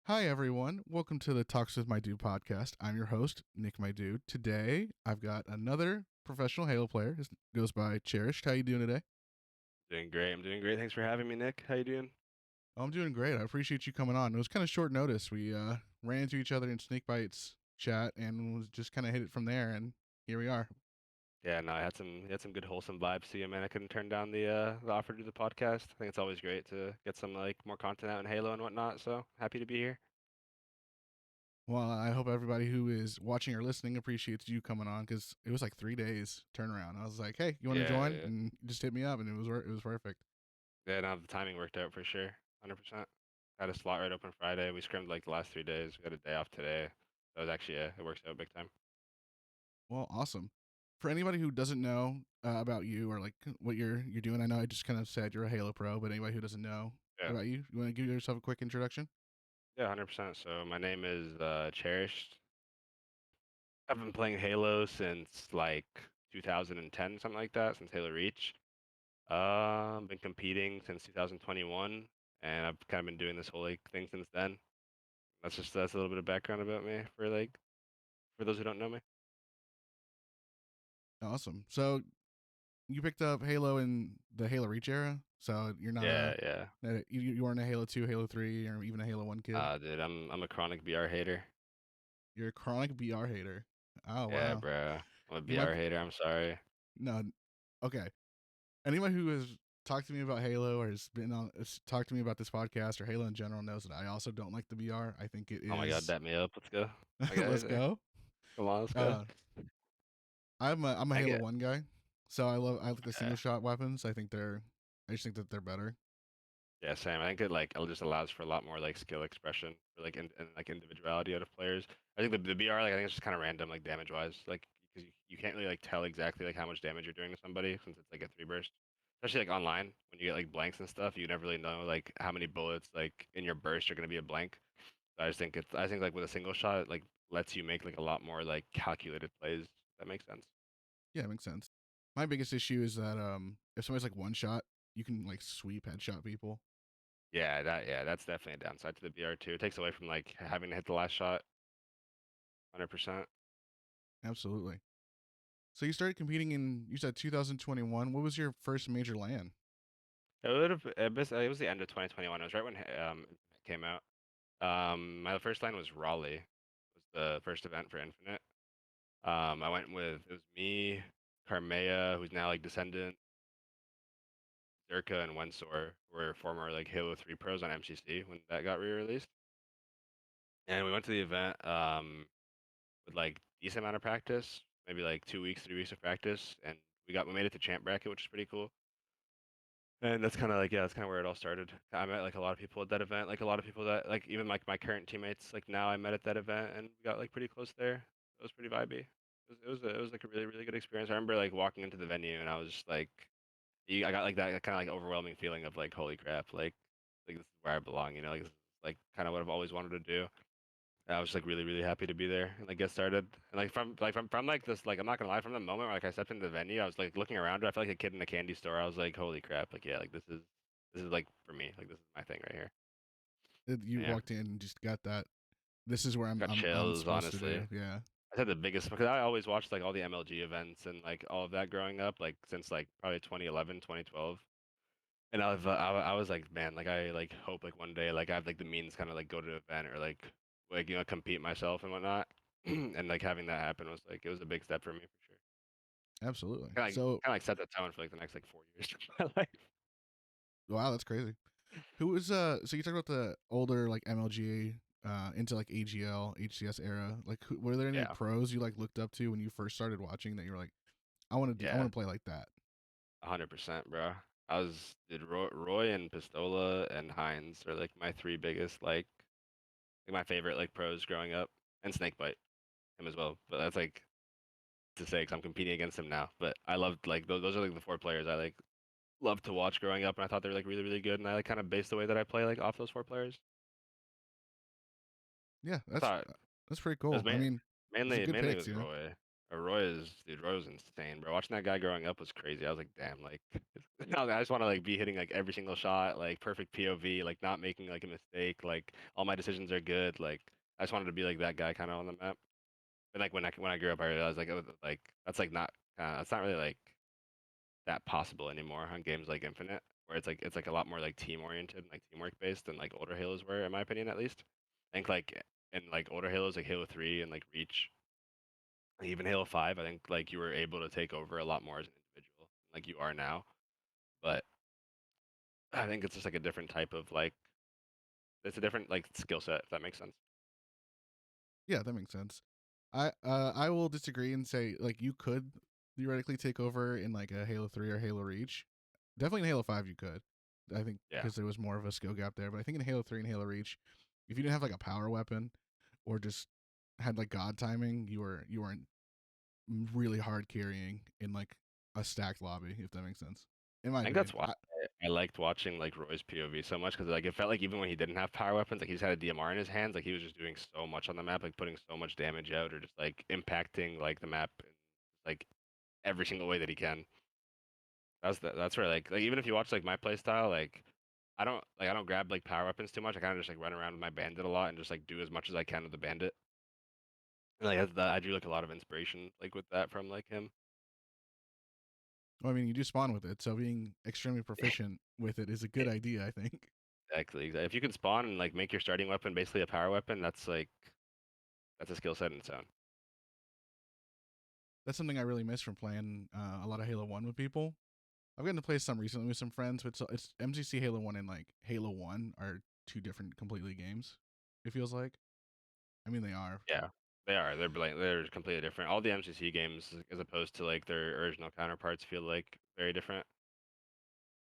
Hi, everyone. Welcome to the Talks with My Dude podcast. I'm your host, Nick My Dude. Today, I've got another professional Halo player. His goes by Cherished. How you doing today? Doing great. I'm doing great. Thanks for having me, Nick. How you doing? Oh, I'm doing great. I appreciate you coming on. It was kind of short notice. We ran into each other in Snake Bites chat and was just kind of hit it from there, and here we are. Yeah, no, I had some good wholesome vibes to you, man. I couldn't turn down the offer to do the podcast. I think it's always great to get some like more content out in Halo and whatnot. So happy to be here. Well, I hope everybody who is watching or listening appreciates you coming on because it was like 3 days turnaround. I was like, "Hey, you want to Yeah, join?" yeah, And you just hit me up, and it was perfect. yeah. No, the timing worked out for sure. 100%. Had a slot right open Friday. We scrimmed like the last 3 days. We got a day off today. That was actually it works out big time. Well, awesome. For anybody who doesn't know about you or like what you're doing, I know I just kind of said you're a Halo pro, but anybody who doesn't know Yeah, about you want to give yourself a quick introduction? yeah, 100%. So my name is Cherished. I've been playing Halo since like 2010, something like that, since Halo Reach. Been competing since 2021, and I've kind of been doing this whole like thing since then. That's a little bit of background about me for those who don't know me. Awesome. So you picked up Halo in the Halo Reach era, so you're not Yeah, yeah. you weren't a Halo 2, Halo 3, or even a Halo 1 kid. Dude, I'm a chronic BR hater. You're a chronic BR hater. Oh Yeah, wow. bro. I'm a You might BR hater. I'm sorry. no. Okay. Anyone who has talked to me about Halo or has talked to me about this podcast or Halo in general knows that I also don't like the BR. I think it Oh my God, is. bet me up. Let's go, my Let's guys. go. Come on, let's go. Uh, I'm a I Halo get. 1 guy, so I like the Yeah. single shot weapons. I just think that they're better. Yeah, same. I think it like it just allows for a lot more like skill expression for like and like individuality out of players. I think the BR like I think it's just kind of random like damage wise like because you can't really like tell exactly like how much damage you're doing to somebody since it's like a three burst. Especially like online when you get like blanks and stuff, you never really know like how many bullets like in your burst are gonna be a blank. So I think like with a single shot it like lets you make like a lot more like calculated plays. That makes sense. Yeah, it makes sense. My biggest issue is that if somebody's like one shot, you can like sweep headshot people. Yeah, that's definitely a downside to the BR too. It takes away from like having to hit the last shot 100%. Absolutely. So you started competing in you said 2021. What was your first major LAN? It would have it was the end of 2021. It was right when it came out. My first line was Raleigh. Was the first event for Infinite. I went with it was me, Carmea, who's now like Descendant, Zerka, and Wensor were former like Halo 3 pros on MCC when that got re-released. And we went to the event with like decent amount of practice, maybe like 2 weeks, 3 weeks of practice, and we made it to champ bracket, which is pretty cool. And that's kind of like, yeah, that's kind of where it all started. I met like a lot of people at that event, like a lot of people that like even like my current teammates, like now I met at that event and we got like pretty close there. It was pretty vibey. It was like a really, really good experience. I remember like walking into the venue and I was just like, I got like that kind of like overwhelming feeling of like, holy crap, like this is where I belong, you know, like this is like kind of what I've always wanted to do. And I was like really, really happy to be there and like get started. And from like this like I'm not gonna lie, from the moment where like I stepped into the venue, I was like looking around. I felt like a kid in a candy store. I was like, holy crap! Like yeah, like this is like for me. Like this is my thing right here. You Yeah, walked in and just got that. This is where got I'm chills supposed to honestly. do. Yeah. I said the biggest because I always watched like all the MLG events and like all of that growing up, like since like probably 2011, 2012. And I was like, man, like I like hope like one day like I have like the means kind of like go to an event or like you know compete myself and whatnot. And like having that happen was like it was a big step for me for sure. Absolutely. Kind So of like set the tone for like the next like 4 years of my life. wow, that's crazy. Who was so you talked about the older like MLG into like AGL, HCS era. Like were there any like Yeah, pros you like looked up to when you first started watching that you were like I yeah, want to play like that. 100%, bro. I was did Roy and Pistola and Hines are like my three biggest like my favorite like pros growing up, and Snakebite him as well. But that's like to say because I'm competing against him now. But I loved like those are like the four players I like loved to watch growing up, and I thought they were like really really good, and I like kind of based the way that I play like off those four players. Yeah, I thought that's pretty it was cool. I mean, those are good mainly it picks, was you know. Roy. Roy was insane, bro. Watching that guy growing up was crazy. I was like, damn, like, no, I just want to like be hitting like every single shot, like perfect POV, like not making like a mistake, like all my decisions are good. Like, I just wanted to be like that guy kind of on the map. But like when I grew up, I realized like that's like not that's not really like that possible anymore on games like Infinite, where it's like a lot more like team oriented, and, like teamwork based than like older Halos were, in my opinion at least. I think like in like older Halos, like Halo 3 and like Reach, even Halo 5, I think like you were able to take over a lot more as an individual, like you are now. But I think it's just like a different type of like it's a different like skill set, if that makes sense. Yeah, that makes sense. I will disagree and say like you could theoretically take over in like a Halo 3 or Halo Reach. Definitely in Halo 5 you could. I think Yeah. because there was more of a skill gap there, but I think in Halo 3 and Halo Reach, if you didn't have like a power weapon or just had like god timing, you weren't really hard carrying in like a stacked lobby, if that makes sense. In my I think opinion. that's why I liked watching like Roy's POV so much because like it felt like even when he didn't have power weapons, like he just had a DMR in his hands, like he was just doing so much on the map, like putting so much damage out or just like impacting like the map in like every single way that he can. That's where like even if you watch like my play style, like I don't grab like power weapons too much. I kind of just like run around with my bandit a lot and just like do as much as I can with the bandit. And, like I drew like a lot of inspiration like with that from like him. Well, I mean, you do spawn with it, so being extremely proficient with it is a good idea, I think. Exactly. If you can spawn and like make your starting weapon basically a power weapon, that's a skill set in its own. That's something I really miss from playing a lot of Halo 1 with people. I've gotten to play some recently with some friends, but it's MCC Halo 1 and like Halo 1 are two different completely games. It feels like. I mean, they are. Yeah, they are. They're completely different. All the MCC games, as opposed to like their original counterparts, feel like very different.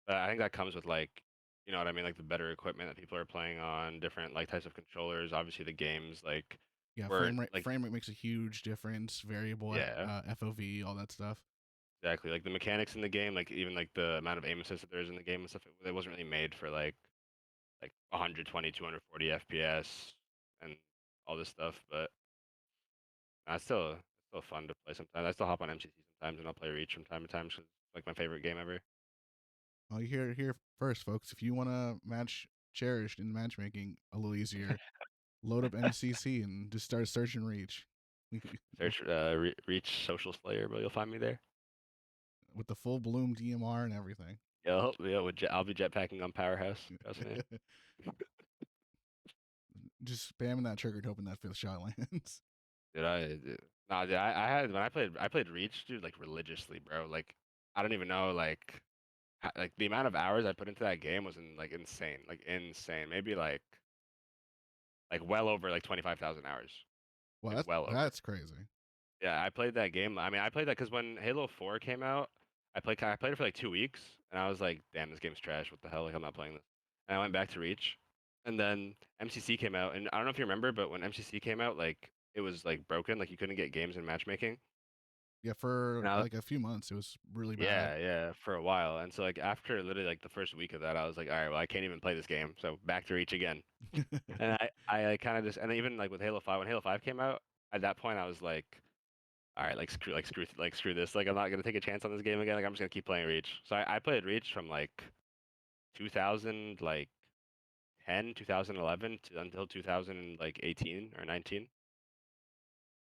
But I think that comes with like, you know what I mean, like the better equipment that people are playing on, different like types of controllers. Obviously, the games like Yeah, were like frame rate makes a huge difference. Variable yeah, FOV, all that stuff. exactly. Like the mechanics in the game, like even like the amount of aim assist that there is in the game and stuff, it wasn't really made for like 120, 240 FPS and all this stuff. But it's still fun to play sometimes. I still hop on MCC sometimes and I'll play Reach from time to time. 'Cause it's like my favorite game ever. Well, you hear here first, folks. If you want to match Cherished in matchmaking a little easier, load up MCC and just start searching Reach Search Reach Social Slayer, but you'll find me there. with the full bloom DMR and everything. I'll be jetpacking on Powerhouse. Trust me. Just spamming that trigger, hoping that fifth shot lands. Nah, dude, I had when I played Reach, dude, like religiously, bro. Like I don't even know, like the amount of hours I put into that game was insane, like insane. Maybe like well over like 25,000 hours, Well, like well over. that's crazy. Yeah, I played that game. I mean, I played that because when Halo 4 came out, I played it for like 2 weeks, and I was like, damn, this game's trash. What the hell? Like I'm not playing this. And I went back to Reach, and then MCC came out, and I don't know if you remember, but when MCC came out, like it was like broken, like you couldn't get games in matchmaking. Yeah, for And like a few months, it was really bad. yeah, for a while. And so like after literally like the first week of that, I was like, all right, well, I can't even play this game. So back to Reach again. And I kind of just, and even like with Halo 5, when Halo 5 came out, at that point I was like, all right, screw this. Like I'm not gonna take a chance on this game again. Like I'm just gonna keep playing Reach. So I played Reach from like 2000 like 10, 2011 to until 2018 or 19.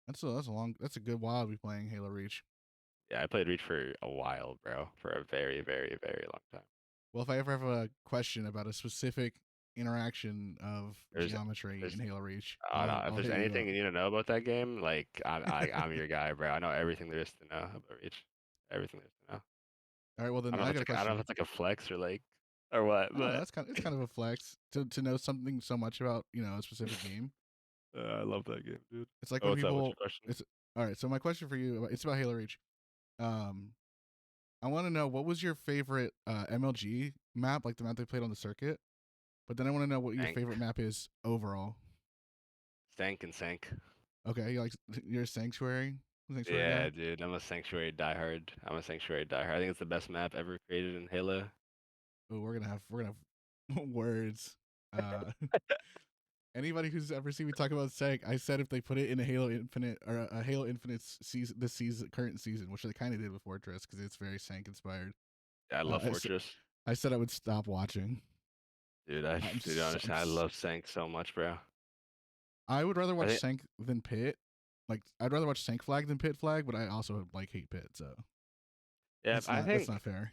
That's a good while to be playing Halo Reach. Yeah, I played Reach for a while, bro, for a very, very, very long time. Well, if I ever have a question about a specific interaction of There's geometry in there's Halo Reach, no, if I'll there's hit you anything up you need to know about that game, like I'm your guy, bro. I know everything there is to know about Reach. Everything there is to know. All right, well I then don't know I if got a I don't know if question. it's like a flex or like or what, I don't know. but It's kind of a flex to know something so much about a specific game. I love that game, dude. It's like Oh, when what's up? What's your people. question? It's all right. So my question for you, it's about Halo Reach. Um, I want to know what was your favorite MLG map, like the map they played on the circuit. But then I want to know what your Sank, favorite map is overall. Sank and Sank. Okay, you like your sanctuary guy. Yeah, dude. I'm a Sanctuary diehard. I'm a Sanctuary diehard. I think it's the best map ever created in Halo. Oh, we're gonna have words. Uh, Anybody who's ever seen me talk about Sank, I said if they put it in a Halo Infinite or a Halo Infinite season, this season, current season, which they kind of did with Fortress because it's very Sank inspired. Yeah, I love I, Fortress. I said I would stop watching. Dude, I'm, dude, so, I'm honestly, I love Sank so much, bro. I would rather I watch think, Sank than Pit. Like I'd rather watch Sank Flag than Pit Flag, but I also like hate Pit, so yeah, I that's not think fair.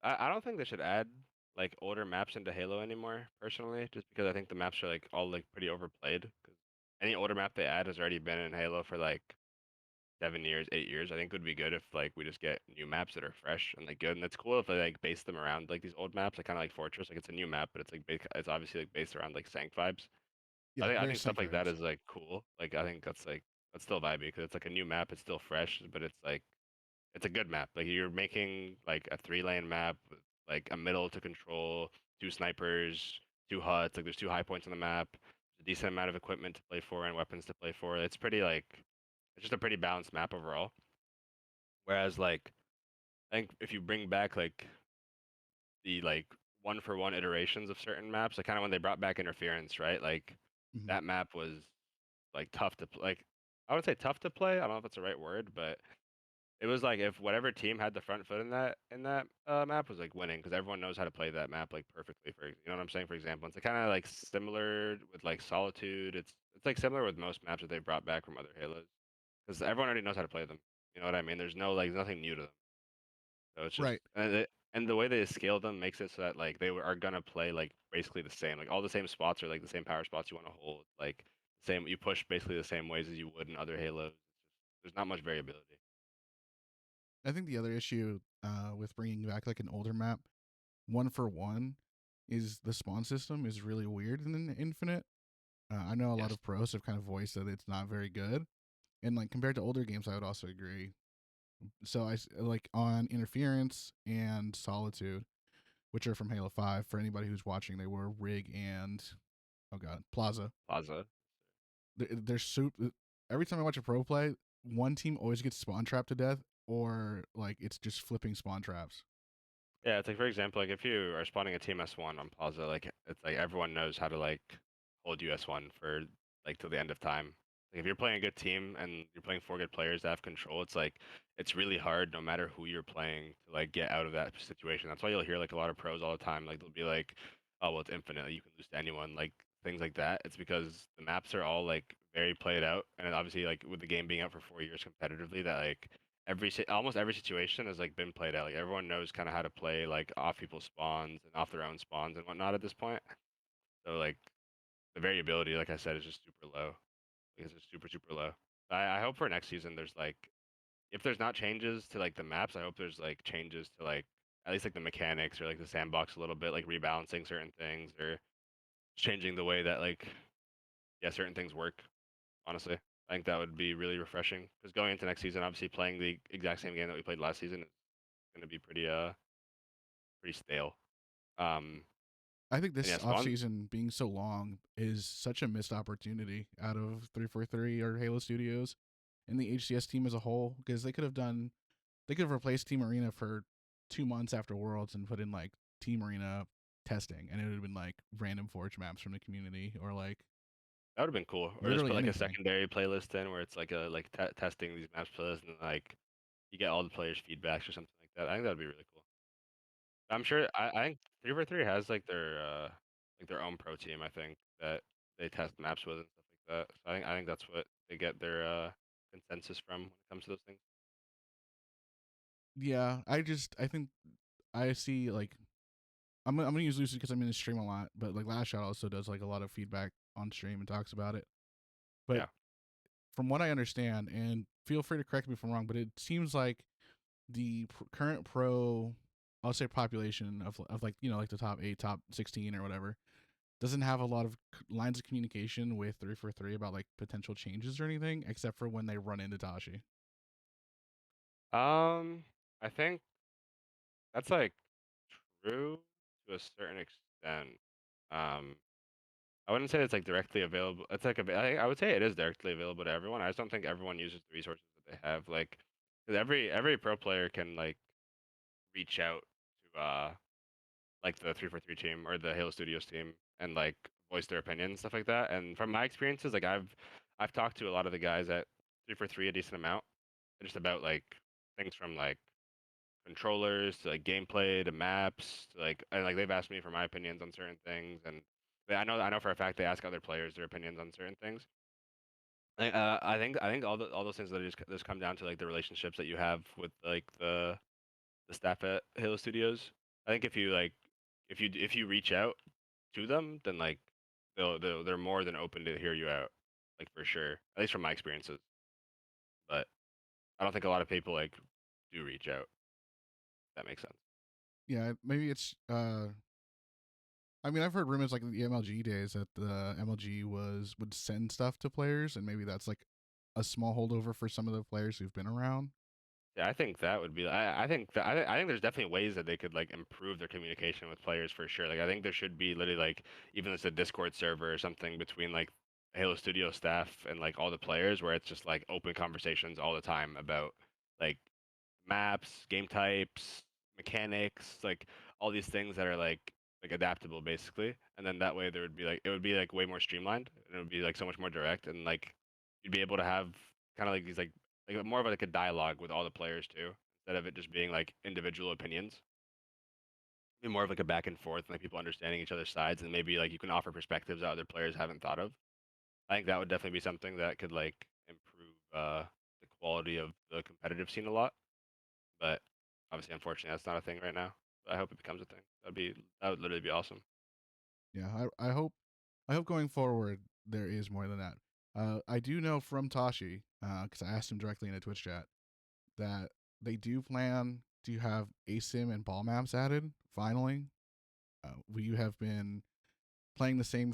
I don't think they should add like older maps into Halo anymore, personally, just because I think the maps are like all like pretty overplayed. Because any older map they add has already been in Halo for like 7 years, 8 years. I think it would be good if like we just get new maps that are fresh and like good, and it's cool if they like base them around like these old maps, like kind of like Fortress. Like it's a new map, but it's like it's obviously like based around like Sank vibes. Yeah, I very think stuff Sank like that vibes. is like cool. Like I think that's still vibey because it's like a new map. It's still fresh, but it's like it's a good map. Like you're making like a 3-lane map with like a middle to control, two snipers, two huts. Like there's two high points on the map. There's a decent amount of equipment to play for and weapons to play for. It's pretty like it's just a pretty balanced map overall. Whereas like I think if you bring back like the like one for one iterations of certain maps, like kind of when they brought back interference, right? Like Mm-hmm. that map was like tough to like I would say tough to play. I don't know if that's the right word, but it was like if whatever team had the front foot in that map was like winning because everyone knows how to play that map like perfectly. For you know what I'm saying? For example, it's kind of like similar with like Solitude. It's like similar with most maps that they brought back from other Halos because everyone already knows how to play them. You know what I mean? There's no like nothing new to them. So it's just Right. and the way they scale them makes it so that like are gonna play like basically the same. Like all the same spots are like the same power spots you want to hold. Like same you push basically the same ways as you would in other Halos. There's not much variability. I think the other issue with bringing back like an older map, one for one, is the spawn system is really weird in Infinite. I know a lot Yes. of pros have kind of voiced that it's not very good, and like compared to older games, I would also agree. So like on Interference and Solitude, which are from Halo 5. For anybody who's watching, they were Rig and oh god, Plaza. Plaza. They're super. Every time I watch a pro play, one team always gets spawn trapped to death, or like it's just flipping spawn traps. Yeah, it's like for example, like if you are spawning a team S1 on Plaza, like it's like everyone knows how to like hold you S1 for like till the end of time. Like if you're playing a good team and you're playing four good players that have control, it's like it's really hard no matter who you're playing to like get out of that situation. That's why you'll hear like a lot of pros all the time. Like they'll be like, "Oh well, it's infinite. You can lose to anyone." Like things like that. It's because the maps are all like very played out, and obviously like with the game being out for 4 years competitively, that like almost every situation has like been played out. Like everyone knows kind of how to play like off people's spawns and off their own spawns and whatnot at this point. So like the variability, like I said, is just super low. Like it's just super low. I hope for next season there's like if there's not changes to like the maps, I hope there's like changes to like at least like the mechanics or like the sandbox a little bit, like rebalancing certain things or changing the way that like yeah certain things work. Honestly, I think that would be really refreshing because going into next season, obviously playing the exact same game that we played last season is going to be pretty stale. Um, I think and this yeah, Spawn. offseason being so long is such a missed opportunity out of 343 or Halo Studios and the HCS team as a whole because they could have replaced Team Arena for 2 months after Worlds and put in like Team Arena testing, and it would have been like random Forge maps from the community or like That would have been cool, or just literally put like a anything. secondary playlist in where it's like a like testing these maps playlist and like you get all the players' feedbacks or something like that. I think that would be really cool. I'm sure. I think 343 has like their own pro team. I think that they test maps with and stuff like that. So I think that's what they get their consensus from when it comes to those things. Yeah, I think I see like I'm gonna use Lucid because I'm in the stream a lot, but like Last Shot also does like a lot of feedback on stream and talks about it. But Yeah. from what I understand, and feel free to correct me if I'm wrong, but it seems like the current pro, I'll say population of like like the top 8, top 16 or whatever, doesn't have a lot of lines of communication with 343 about like potential changes or anything, except for when they run into Tashi. I think that's like true to a certain extent. Um, I wouldn't say it's like directly available. It's like I would say it is directly available to everyone. I just don't think everyone uses the resources that they have. Like, 'cause every pro player can like reach out to like the 343 team or the Halo Studios team and like voice their opinion and stuff like that. And from my experiences, like I've talked to a lot of the guys at 343 a decent amount, just about like things from like controllers to like gameplay to maps to like and like they've asked me for my opinions on certain things, and I know for a fact they ask other players their opinions on certain things. I think all those things that just come down to like the relationships that you have with like the staff at Halo Studios. I think if you reach out to them, then like they're more than open to hear you out, like for sure. At least from my experiences. But I don't think a lot of people like do reach out. If that makes sense. Yeah, maybe it's. I mean, I've heard rumors like in the MLG days that the MLG would send stuff to players, and maybe that's like a small holdover for some of the players who've been around. Yeah, I think that would be. I think there's definitely ways that they could like improve their communication with players for sure. Like I think there should be literally like even as a Discord server or something between like Halo Studio staff and like all the players where it's just like open conversations all the time about like maps, game types, mechanics, like all these things that are like adaptable basically. And then that way there would be like it would be like way more streamlined and it would be like so much more direct and like you'd be able to have kind of like these like more of like a dialogue with all the players too instead of it just being like individual opinions. Be more of like a back and forth and like people understanding each other's sides and maybe like you can offer perspectives that other players haven't thought of. I think that would definitely be something that could like improve the quality of the competitive scene a lot. But obviously, unfortunately, that's not a thing right now. But I hope it becomes a thing. That would literally be awesome. Yeah, I hope going forward there is more than that. I do know from Tashi, because I asked him directly in a Twitch chat, that they do plan to have ASIM and ball maps added. Finally, we have been playing the same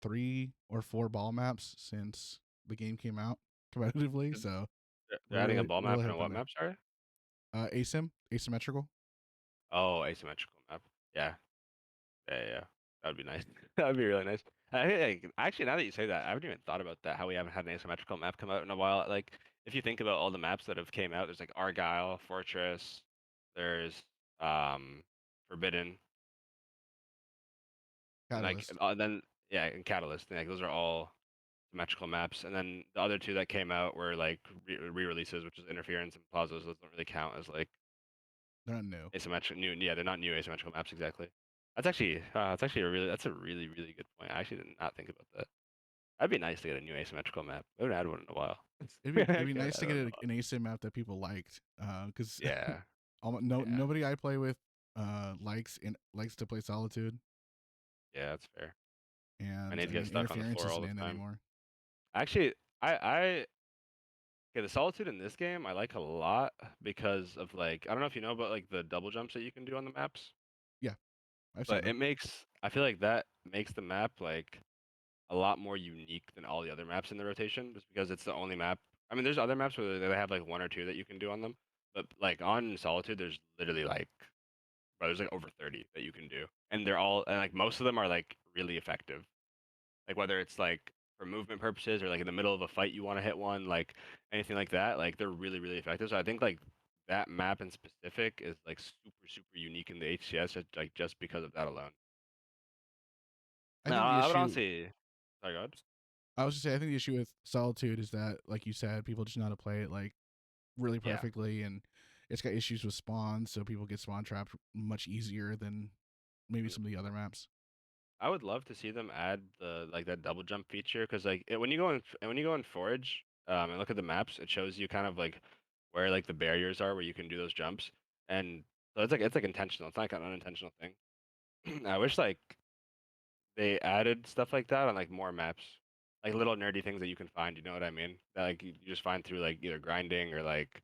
3 or 4 ball maps since the game came out competitively. So They're we're adding a ball we're map really and a what hoping there. map? Sorry. Asymmetrical. Oh, asymmetrical map. Yeah, yeah. That would be nice. That would be really nice. I think, like, actually, now that you say that, I haven't even thought about that. How we haven't had an asymmetrical map come out in a while. Like, if you think about all the maps that have came out, there's like Argyle, Fortress, there's um Forbidden, and like Catalyst. then yeah, and Catalyst. Like those are all symmetrical maps, and then the other two that came out were like re-releases, which is Interference and Plazas. Those don't really count as like They're not new. asymmetrical new. Yeah, they're not new asymmetrical maps exactly. That's actually that's a really really good point. I actually did not think about that. That'd be nice to get a new asymmetrical map. We haven't had one in a while. We It'd be actually haven't nice had to one get in a while. an ASIM map that people liked, because Yeah, yeah, nobody I play with likes to play Solitude, yeah. That's fair. My and nades I get mean stuck on the interference floor all isn't the in time. anymore. Actually, I okay, the solitude in this game I like a lot because of like I don't know if you know about like the double jumps that you can do on the maps. Yeah, I've seen But them. I feel like that makes the map like a lot more unique than all the other maps in the rotation, just because it's the only map. I mean, there's other maps where they have like one or two that you can do on them, but like on Solitude, there's literally like, bro, there's like over 30 that you can do, and they're all and like most of them are like really effective. Like whether it's like for movement purposes or like in the middle of a fight you want to hit one, like anything like that, like they're really really effective. So I think like that map in specific is like super super unique in the HCS, like just because of that alone. I No, think the I would issue honestly. Sorry, God. I was just say I think the issue with Solitude is that, like you said, people just know how to play it like really Yeah. perfectly, and it's got issues with spawns, so people get spawn trapped much easier than maybe some of the other maps. I would love to see them add the like that double jump feature because like when you go in Forge and look at the maps, it shows you kind of like where like the barriers are where you can do those jumps, and so it's like intentional. It's not like an unintentional thing. I wish like they added stuff like that on like more maps, like little nerdy things that you can find. You know what I mean? That like you just find through like either grinding or like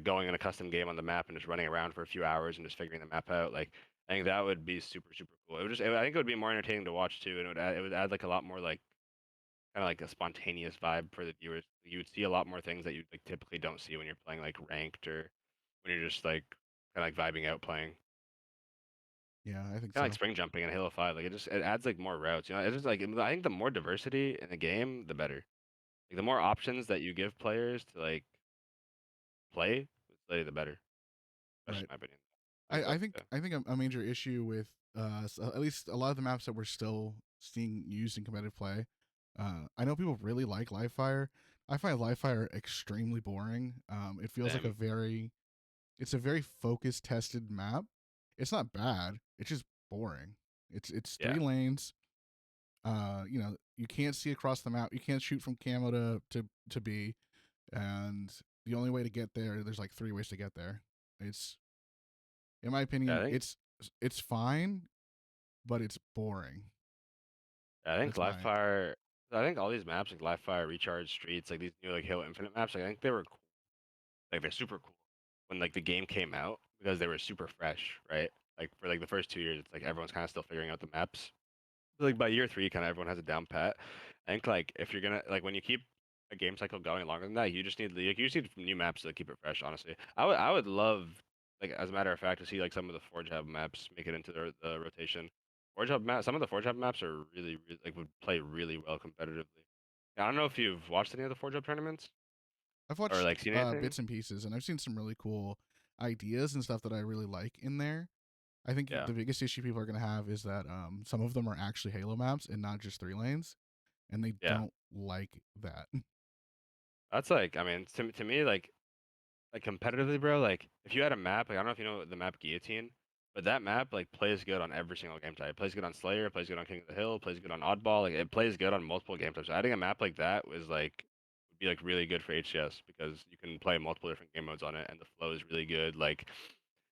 going in a custom game on the map and just running around for a few hours and just figuring the map out. Like I think that would be super super cool. I think it would be more entertaining to watch too, and it would add like a lot more like kind of like a spontaneous vibe for the viewers. You would see a lot more things that you like typically don't see when you're playing like ranked or when you're just like kind of like vibing out playing. Yeah, I think Kind of like so. spring jumping in Halo 5. Like it adds like more routes. You know, it's just like I think the more diversity in the game, the better. Like the more options that you give players to like play, the better. That's Right. just my opinion. I think I that's think yeah. I think a major issue with at least a lot of the maps that we're still seeing used in competitive play. I know people really like live fire. I find live fire extremely boring. It feels like Same. it's a very focus tested map. It's not bad. It's just boring. It's Yeah. 3 lanes. You can't see across the map. You can't shoot from camo to B, and the only way to get there, there's like 3 ways to get there. It's, in my Yeah, opinion, it's fine, but it's boring. I think That's live my fire. I think all these maps like live fire, recharge, streets, like these new like Halo Infinite maps. Like, I think they were cool. Like they're super cool when like the game came out because they were super fresh, right? Like for like the first 2 years, it's like everyone's kind of still figuring out the maps. Like by year three, kind of everyone has a down pat. I think like if you're gonna like when you keep a game cycle going longer than that, you just need like, you just need new maps to keep it fresh. Honestly, I would love like as a matter of fact to see like some of the Forge Hub maps make it into the rotation. Forge Hub map, some of the Forge Hub maps are really like would play really well competitively. I don't know if you've watched any of the Forge Hub tournaments I've or watched like seen anything. bits and pieces, and I've seen some really cool ideas and stuff that I really like in there. I think Yeah, the biggest issue people are going to have is that some of them are actually Halo maps and not just 3 lanes, and they yeah. don't like that. That's like I mean to me like competitively, bro, like if you had a map, like I don't know if you know the map Guillotine, but that map like plays good on every single game type. It plays good on Slayer, it plays good on King of the Hill, it plays good on Oddball, like it plays good on multiple game types. So adding a map like that was like would be like really good for HCS because you can play multiple different game modes on it and the flow is really good. Like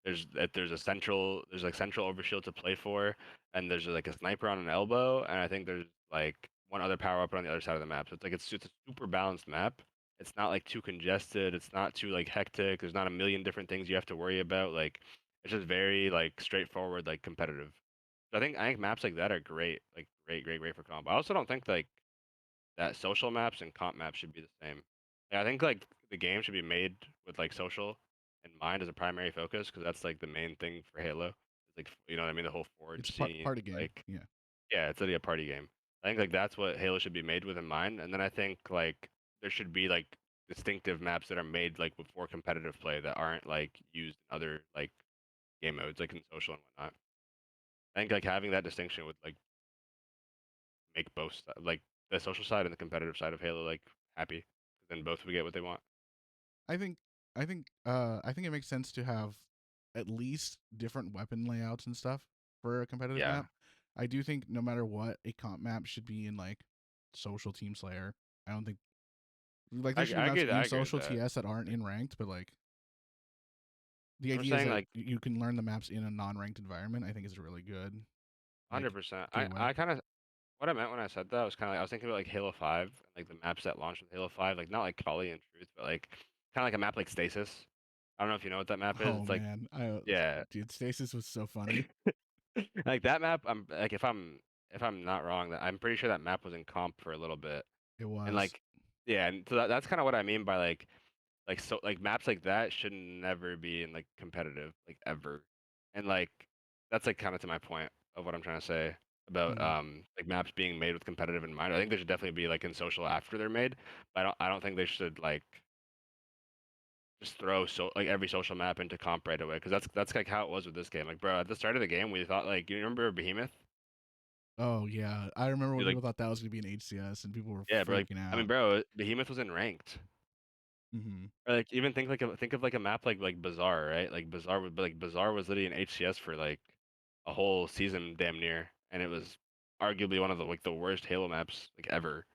there's like central overshield to play for, and there's like a sniper on an elbow, and I think there's like one other power up on the other side of the map. So it's a super balanced map. It's not like too congested. It's not too like hectic. There's not a million different things you have to worry about. Like it's just very like straightforward, like competitive. So I think maps like that are great. Like great for comp. I also don't think like that social maps and comp maps should be the same. Yeah, I think like the game should be made with like social in mind as a primary focus because that's like the main thing for Halo. It's like you know what I mean, the whole It's Forge a scene. party game. Like Yeah. yeah, it's really a party game. I think like that's what Halo should be made with in mind, and then I think like there should be like distinctive maps that are made like for competitive play that aren't like used in other like game modes like in social and whatnot. I think like having that distinction would like make both like the social side and the competitive side of Halo like happy. Then both would get what they want. I think I think it makes sense to have at least different weapon layouts and stuff for a competitive Yeah, map. I do think no matter what, a comp map should be in like social team slayer. I don't think like there should be maps in I agree with social that. TS that aren't in ranked, but like the I'm idea is saying that like you can learn the maps in a non-ranked environment. I think is a really good like 100%. gateway. I kind of what I meant when I said that was kind of like I was thinking about like Halo 5 and like the maps that launched with Halo 5, like not like Kali and Truth, but like kind of like a map like Stasis. I don't know if you know what that map is. Oh It's like man, yeah, dude, Stasis was so funny. like that map. I'm like if I'm not wrong, that I'm pretty sure that map was in comp for a little bit, It and was. like yeah, and so that's kind of what I mean by like so like maps like that should never be in like competitive like ever, and like that's like kind of to my point of what I'm trying to say about Mhm. like maps being made with competitive in mind. I think they should definitely be like in social after they're made, but I don't think they should like just throw so like every social map into comp right away because that's like how it was with this game. Like bro, at the start of the game we thought like you remember Behemoth? Oh yeah, I remember when Dude, people like thought that was gonna be an HCS and people were yeah, bro. Like freaking I mean, out. bro, Behemoth was in ranked. Hmm. Or like even think of like a map like Bazaar, right? Like Bazaar would like Bazaar was literally an HCS for like a whole season damn near, and it was arguably one of the like the worst Halo maps like ever.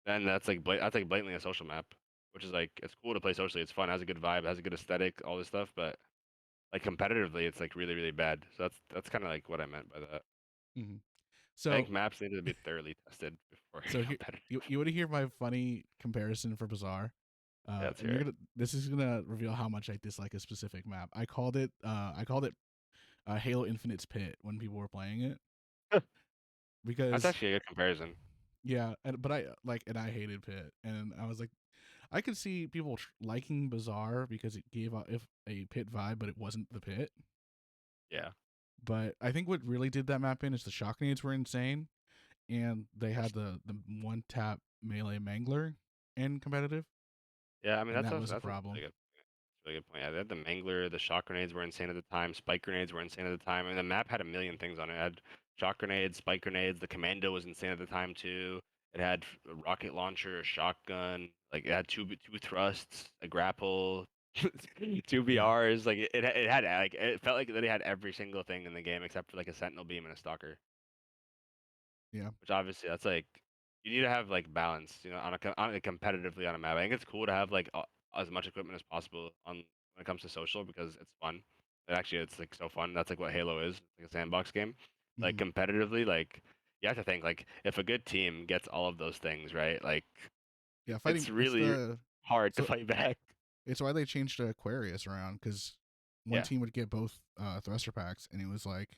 And that's like blatantly a social map, which is like it's cool to play socially. It's fun, has a good vibe, has a good aesthetic, all this stuff. But like competitively, it's like really bad. So that's kind of like what I meant by that. Hmm. I So think maps need to be thoroughly tested before so here competitive. you want to hear my funny comparison for Bazaar? Yeah, let's And hear you're it. gonna this is gonna reveal how much I dislike a specific map. I called it Halo Infinite's Pit when people were playing it That's because actually a good comparison. yeah, but I hated Pit, and I was like, I could see people liking Bazaar because it gave off if a Pit vibe, but it wasn't the Pit. Yeah. But I think what really did that map in is the shock nades were insane, and they had the one tap melee mangler in competitive, Yeah, I mean and that was a that's a problem. really good really good point. Yeah, they had the Mangler, the shock grenades were insane at the time, spike grenades were insane at the time, and the map had a million things on it. It had shock grenades, spike grenades. The commando was insane at the time too. It had a rocket launcher, a shotgun. Like it had two thrusts, a grapple, two Yeah, BRs. Like it had like it felt like that it had every single thing in the game except for like a sentinel beam and a stalker. yeah. Which obviously that's like you need to have like balance, you know, on a competitively on a map. I think it's cool to have like as much equipment as possible on when it comes to social because it's fun. Actually, it's like so fun. That's like what Halo is. It's like a sandbox game. Like Hmm. competitively, like you have to think like if a good team gets all of those things right, like Yeah, fighting. it's really hard to So fight back. it's why they changed Aquarius around because one Yeah, team would get both thruster packs, and it was like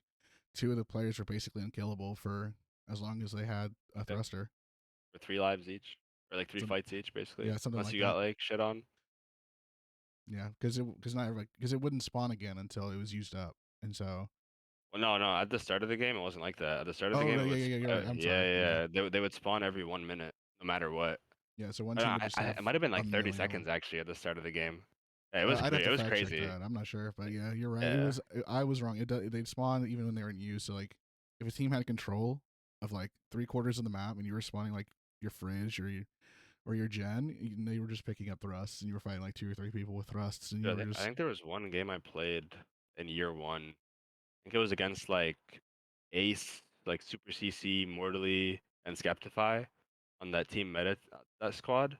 two of the players were basically unkillable for as long as they had a yeah, thruster. for 3 lives each, or like three So fights each, basically. yeah, something Unless like you that. got like shit on. Yeah, because not everybody because it wouldn't spawn again until it was used up, and so Well, no, no. At the start of the game, it wasn't like that. At the start of the oh game, no, it yeah, was yeah, yeah, you're right. I'm yeah, sorry. Yeah, yeah. They would spawn every 1 minute, no matter what. yeah. So one team would just have It might have been a like 30 million of seconds them. actually at the start of the game. Yeah, I'd have to it was fact check crazy. that. I'm not sure, but yeah, you're right. It Yeah, was I was wrong. They'd spawn even when they were in use. So like, if a team had control of like 3/4 of the map and you were spawning like your fridge or your gen, they were just picking up thrusts and you were fighting like two or three people with thrusts and you dude, were I just think there was one game I played in year one. I think it was against like Ace, like Super CC, Mortally, and Skeptify on that team meta that squad.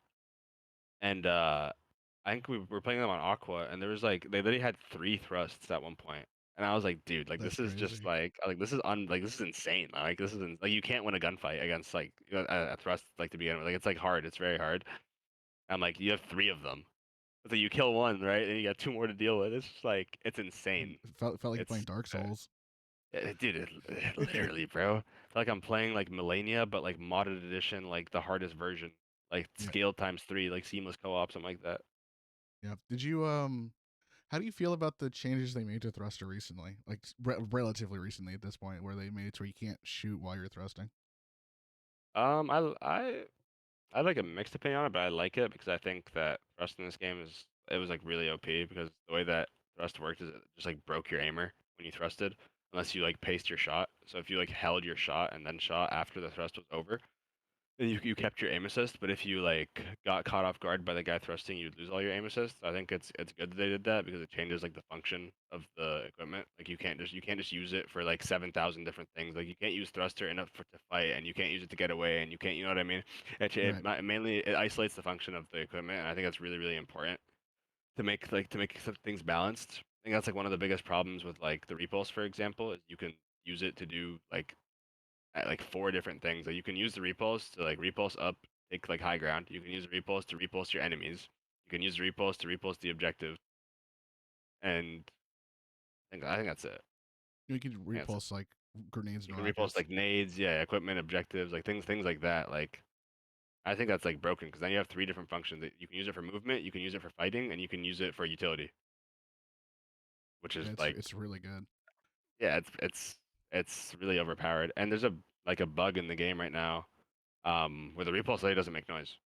And I think we were playing them on Aqua, and there was like they literally had 3 thrusts at one point, and I was like, dude, like that's this is just crazy. like this is like this is insane. Like this is like you can't win a gunfight against like a thrust like to begin with. Like it's like hard. It's very hard. I'm like you have 3 of them. So you kill one, right? And you got 2 more to deal with. It's just like it's insane. It felt like you're playing It's Dark Souls. dude, literally, bro. I feel like I'm playing like Millennia, but like modded edition, like the hardest version, like Yeah, scale times 3, like seamless co-op, something like that. yeah. Did you How do you feel about the changes they made to thruster recently? Like relatively recently at this point, where they made it to where you can't shoot while you're thrusting. Um, I I have like a mixed opinion on it, but I like it because I think that thrust in this game is it was like really OP because the way that thrust worked is it just like broke your aimer when you thrusted unless you like paced your shot. So if you like held your shot and then shot after the thrust was over, then you kept your aim assist. But if you like got caught off guard by the guy thrusting, you'd lose all your aim assist. I think it's good that they did that because it changes like the function of the equipment. Like you can't just use it for like 7,000 different things. Like you can't use thruster enough for to fight, and you can't use it to get away, and you can't, you know what I mean? Right. Mainly it isolates the function of the equipment, and I think that's really really important to make things balanced. I think that's like one of the biggest problems with like the repulse, for example, is you can use it to do like at like 4 different things. Like you can use the repulse to like repulse up, take like high ground. You can use the repulse to repulse your enemies. You can use the repulse to repulse the objective. And I think that's it. You can I think that's it. repulse like grenades You and can repulse rockets. like nades, yeah, equipment, objectives, like things like that. Like I think that's like broken because then you have 3 different functions. You can use it for movement, you can use it for fighting, and you can use it for utility, which is Yeah, like it's really good. yeah, it's really overpowered. And there's a like a bug in the game right now, where the repulse lane doesn't make noise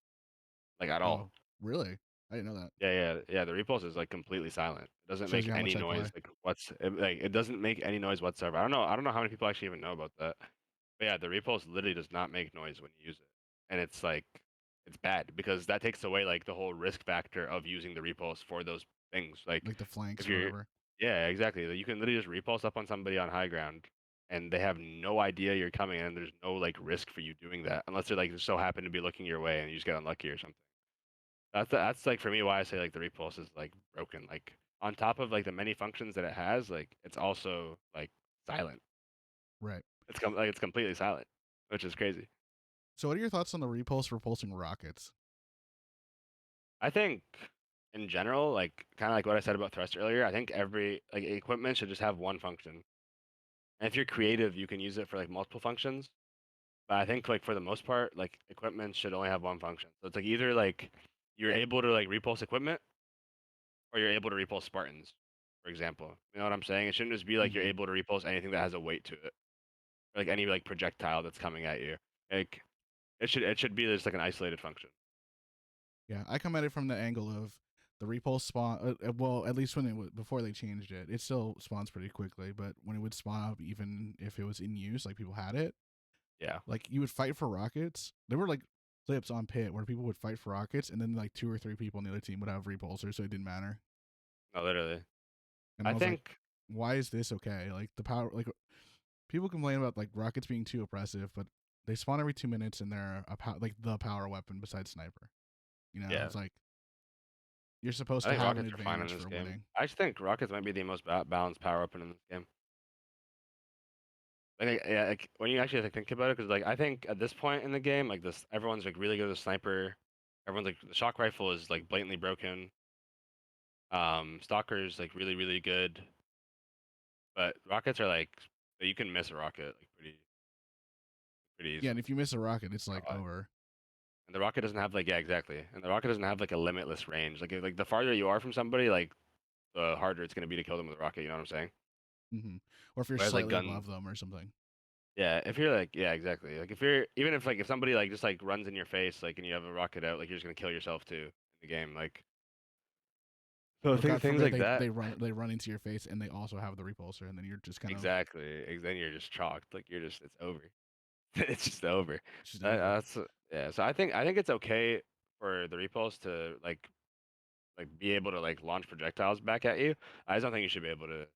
like at all. Oh, really? I didn't know that. Yeah, yeah, yeah. The repulse is like completely silent. It doesn't Shows make you how much any I noise. play. Like it doesn't make any noise whatsoever. I don't know how many people actually even know about that. But yeah, the repulse literally does not make noise when you use it, and it's like it's bad because that takes away like the whole risk factor of using the repulse for those things. Like Like the flanks if or you're, whatever. yeah, exactly. Like, you can literally just repulse up on somebody on high ground, and they have no idea you're coming, and there's no like risk for you doing that unless they're like just so happen to be looking your way and you just get unlucky or something. That's like for me why I say like the repulse is like broken. Like on top of like the many functions that it has, like it's also like silent. Right. Like it's completely silent, which is crazy. So what are your thoughts on the repulse repulsing rockets? I think in general, like kind of like what I said about thrust earlier, I think every like equipment should just have one function. And if you're creative, you can use it for like multiple functions. But I think like for the most part, like equipment should only have one function. So it's like either like you're able to like repulse equipment or you're able to repulse Spartans, for example. You know what I'm saying? It shouldn't just be like you're Hmm. able to repulse anything that has a weight to it, or, like any like projectile that's coming at you. Like it should be just like an isolated function. Yeah, I come at it from the angle of The repulse spawn. Well, at least when it was before they changed it, it still spawns pretty quickly. But when it would spawn up, even if it was in use, like people had it, Yeah. like you would fight for rockets. There were like clips on Pit where people would fight for rockets, and then like 2 or 3 people on the other team would have repulsors, so it didn't matter. No, literally. And I I was like, think why is this okay? Like the power, like people complain about like rockets being too oppressive, but they spawn every 2 minutes and they're like the power weapon besides sniper. yeah. It's like you're supposed I to think have an rockets are fine in advantage this for game. winning. I just think rockets might be the most balanced power weapon in this game. Like, yeah, like when you actually like, think about it, because like I think at this point in the game, like this, everyone's like really good at sniper. Everyone's like the shock rifle is like blatantly broken. Stalker's like really really good, but rockets are like you can miss a rocket like pretty Yeah, and easily. if you miss a rocket, it's Not like gonna lie. over. And the rocket doesn't have like, yeah, exactly. And the rocket doesn't have like a limitless range. Like the farther you are from somebody, like the harder it's gonna be to kill them with a rocket. You know what I'm saying? hmm Or if you're Whereas like slightly gun, above them or something. yeah, if you're like, yeah, exactly. Like if you're even if like if somebody like just like runs in your face, like and you have a rocket out, like you're just gonna kill yourself too in the game. Like so Or God things forbid like that. they run into your face and they also have the repulsor, and then you're just kind of Exactly. Then you're just chalked. Like you're just it's over. It's just over. it's just over. That's yeah. So I think it's okay for the repulse to like be able to like launch projectiles back at you. I just don't think you should be able to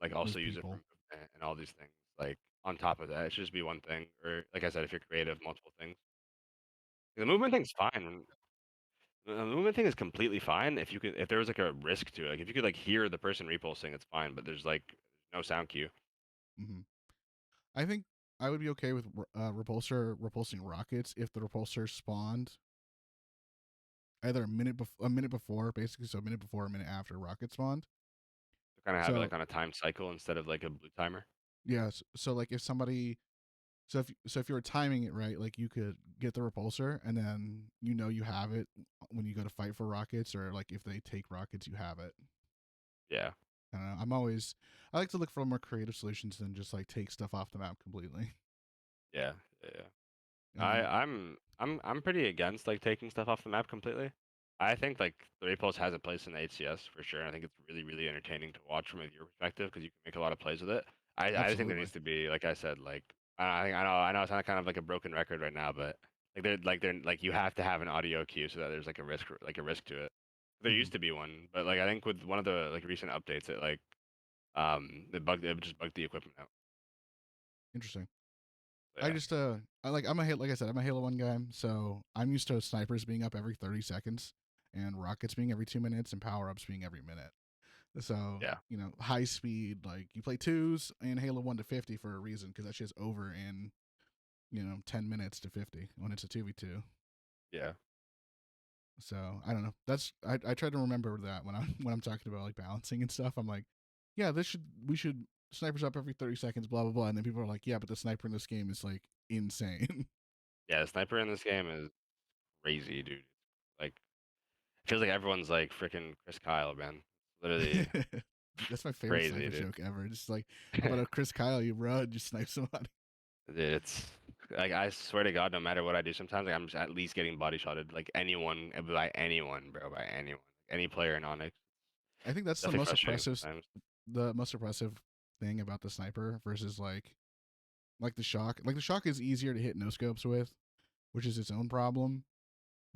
like also Move use it for people. movement and all these things. Like on top of that, it should just be one thing. Or like I said, if you're creative, multiple things. The movement thing's fine. The movement thing is completely fine if there was like a risk to it. Like if you could like hear the person repulsing, it's fine. But there's like no sound cue. hmm I think I would be okay with repulsor repulsing rockets if the repulsor spawned either a minute before, basically, so a minute before, or a minute after rocket spawned. To kind of have it So like on a time cycle instead of like a blue timer. yes, so like if somebody, if you were timing it right, like you could get the repulsor, and then you have it when you go to fight for rockets, or like if they take rockets, you have it. Yeah, I don't know. I like to look for more creative solutions than just like take stuff off the map completely. yeah, yeah. And then I'm pretty against like taking stuff off the map completely. I think like the repulse has a place in the HCS for sure, and I think it's really really entertaining to watch from a viewer perspective because you can make a lot of plays with it. I just think there absolutely. needs to be like I said like I know it's not kind of like a broken record right now, but like you have to have an audio cue so that there's like a risk to it. There hmm used to be one, but like I think with one of the like recent updates, it like it just bugged the equipment out. Interesting. So, yeah, Like I said, I'm a Halo 1 guy, so I'm used to snipers being up every 30 seconds and rockets being every 2 minutes and power ups being every minute. So, yeah, high speed, like you play twos and Halo 1 to 50 for a reason, because that shit's over in, 10 minutes to 50 when it's a 2v2. yeah. So I don't know. I try to remember that when I'm talking about like balancing and stuff. I'm like, yeah, we should snipers up every 30 seconds, blah blah blah. And then people are like, yeah, but the sniper in this game is like insane. Yeah, the sniper in this game is crazy, dude. Like, feels like everyone's like freaking Chris Kyle, man. Literally That's my favorite crazy, sniper dude. joke ever. Just like, how about a Chris Kyle, you run, just snipe somebody. Dude, it's like I swear to God, no matter what I do, sometimes like, I'm just at least getting body shotted. Like anyone, by anyone, bro, by anyone, any player in Onyx. I think that's Definitely frustrating sometimes. the most oppressive thing about the sniper versus like the shock. Like the shock is easier to hit no scopes with, which is its own problem.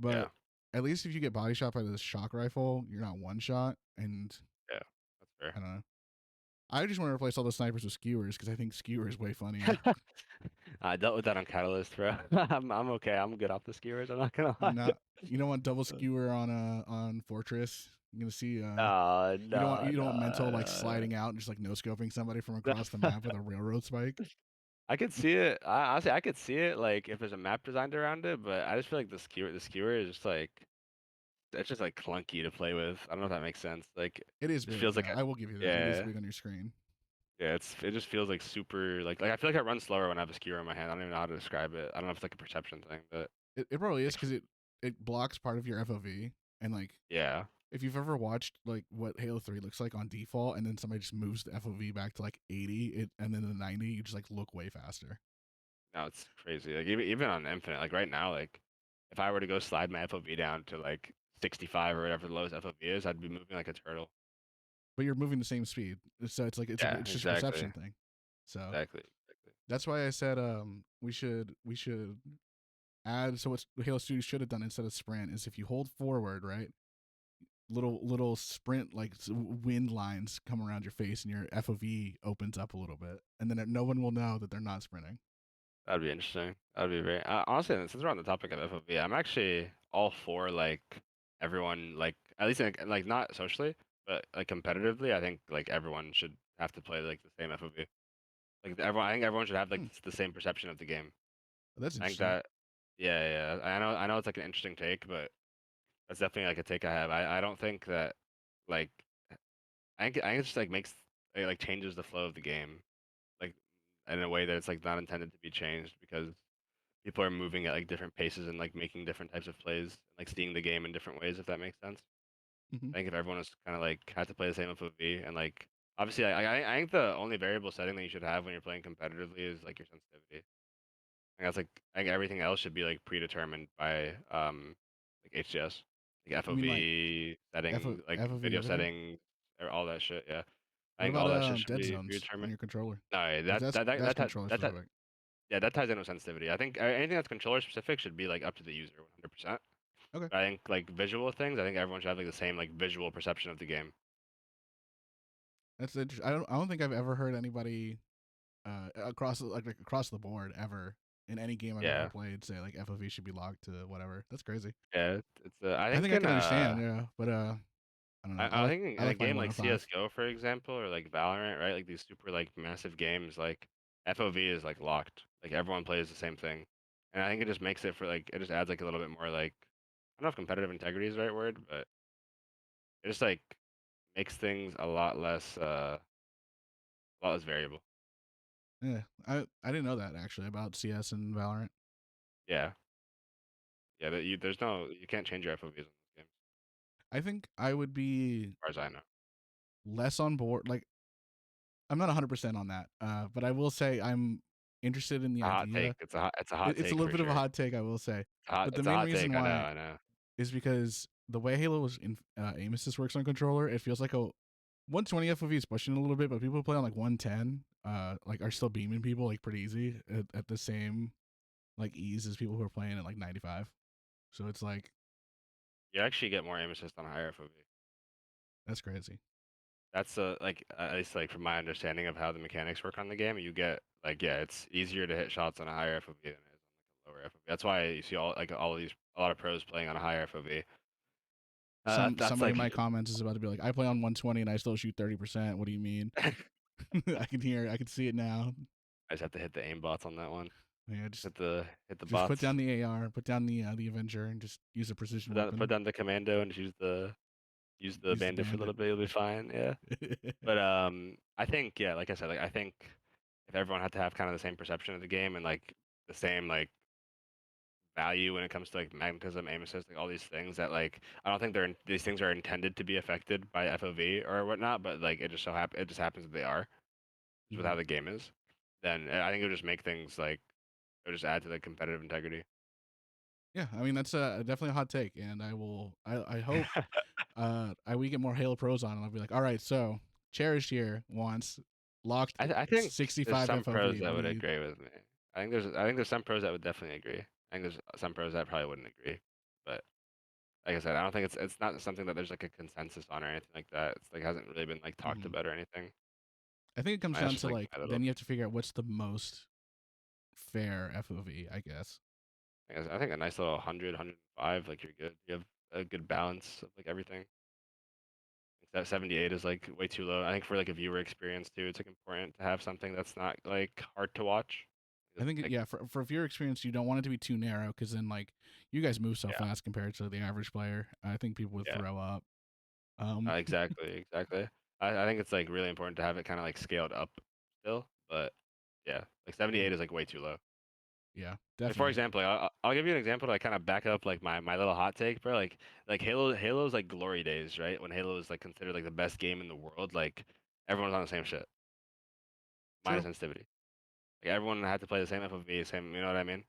Yeah, But at least if you get body shot by the shock rifle, you're not one shot. And yeah, that's fair. I don't know. I just want to replace all the snipers with skewers because I think skewer is way funnier. I dealt with that on Catalyst, bro. I'm okay. I'm good off the skewers. I'm not gonna lie. Not you don't want double skewer on Fortress. You're gonna see No, you no, don't want mental like no, sliding out and just like no scoping somebody from no. across the map with a railroad spike. I could see it. Honestly, I could see it like if there's a map designed around it, but I just feel like the skewer is just like it's just like clunky to play with. I don't know if that makes sense. Like It is it big feels like though. I will give you that. It is yeah, big on your screen. yeah. It just feels like super like I feel like I run slower when I have a skewer in my hand. I don't even know how to describe it. I don't know if it's like a perception thing, but It probably is like because it blocks part of your FOV, and like yeah, if you've ever watched like what Halo 3 looks like on default, and then somebody just moves the FOV back to like 80, and then the 90, you just like look way faster. no, it's crazy. Like even on Infinite, like right now, like if I were to go slide my FOV down to like 65 or whatever the lowest FOV is, I'd be moving like a turtle. but you're moving the same speed, so it's like Yeah, it's just a exactly, perception thing. So exactly. that's why I said we should add. So what Halo Studios should have done instead of sprint is if you hold forward, right, little sprint like wind lines come around your face and your FOV opens up a little bit, and then no one will know that they're not sprinting. That'd be interesting. That'd be very honestly, since we're on the topic of FOV, I'm actually all for like everyone like at least like not socially, but like competitively. I think like everyone should have to play like the same FOV. Like everyone, I think everyone should have like Hmm, the same perception of the game. that's I think interesting. that, yeah. I know it's like an interesting take, but that's definitely like a take I have. I don't think that like I think it just like makes it like changes the flow of the game like in a way that it's like not intended to be changed because people are moving at like different paces and like making different types of plays, like seeing the game in different ways, if that makes sense. Hmm. I think if everyone was kind of like had to play the same FOV and like obviously I think the only variable setting that you should have when you're playing competitively is like your sensitivity. I think that's like I think everything else should be like predetermined by like HCS, like You mean like FOV setting, like FOV video everything? settings, or all that shit. Yeah, I What think about all that shit should dead be zones on predetermined. your controller? No, Because that's controller that specific. yeah, that ties in with sensitivity. I think anything that's controller specific should be like up to the user 100%. Okay, But I think like visual things, I think everyone should have like the same like visual perception of the game. that's interesting. I don't think I've ever heard anybody across across the board ever in any game I've ever Yeah, played say like FOV should be locked to whatever. That's crazy. yeah. I I think think I in can understand, yeah, but I don't know. I I like think I in a like my game like 105. CS:GO for example, or like Valorant, right? Like these super like massive games, like FOV is like locked. Like everyone plays the same thing, and I think it just makes it for like it just adds like a little bit more like I don't know if competitive integrity is the right word, but it just like makes things a lot less variable. Yeah, I didn't know that actually about CS and Valorant. Yeah, yeah. That there's no you can't change your FOVs in those games, I think I would be as far as I know. less on board. Like I'm not 100% on that, but I will say I'm interested in the A hot take. idea. It's a hot It's a take little for bit of a sure. hot take, I will say, but the It's a main hot reason take. I know. why I know. is because the way Halo was in aim assist works on controller, it feels like a 120 FOV is pushing a little bit, but people who play on like 110, like are still beaming people like pretty easy at the same like ease as people who are playing at like 95. So it's like You actually get more aim assist on a higher FOV. that's crazy. That's like at least like from my understanding of how the mechanics work on the game, you get like yeah, it's easier to hit shots on a higher FOV than it is on like a lower FOV. That's why you see all of these a lot of pros playing on a higher FOV. That's Somebody in like my comments is about to be like, I play on 120 and I still shoot 30%. What do you mean? I I can see it now. just have to hit the aim bots on that one. Yeah, Hit the just put bots. down the AR, put down the Avenger, and just use a precision Put weapon. down the commando and use the Use the bandit for a bandit. little bit. You'll be fine. Yeah. But I think yeah, like I said, like I think if everyone had to have kind of the same perception of the game and like the same like value when it comes to like magnetism, aim assist, like all these things that like I don't think these things are intended to be affected by FOV or whatnot, but like it just happens that they are just with Mhm. how the game is. Then I think it would just make things like it would just add to the competitive integrity. Yeah, I mean that's definitely a hot take, and I hope we get more Halo pros on, and I'll be like, all right, so Cherished here wants locked I think there's 65 some pros FOV. that What do would you? agree with me. I think there's some pros that would definitely agree. I think there's some pros that probably wouldn't agree, but like I said, I don't think it's not something that there's like a consensus on or anything like that. It's like hasn't really been like talked Mhm. about or anything. I think it comes That's down just to like like my little. then you have to figure out what's the most fair FOV, I guess. I think a nice little 100, 105, like you're good. You have a good balance of like everything. That 78 is like way too low. I think for like a viewer experience too, it's like important to have something that's not like hard to watch. I think Like yeah, for viewer experience, you don't want it to be too narrow because then like you guys move so yeah, fast compared to the average player. I think people would yeah, throw up. Um, exactly. I think it's like really important to have it kind of like scaled up still, but yeah, like 78 is like way too low. yeah, Like for definitely. example, I'll give you an example to like kind of back up like my little hot take, bro. Like Halo's like glory days, right? When Halo is like considered like the best game in the world, like everyone's on the same shit, minus True. sensitivity. Like everyone had to play the same FOV, same, you know what I mean?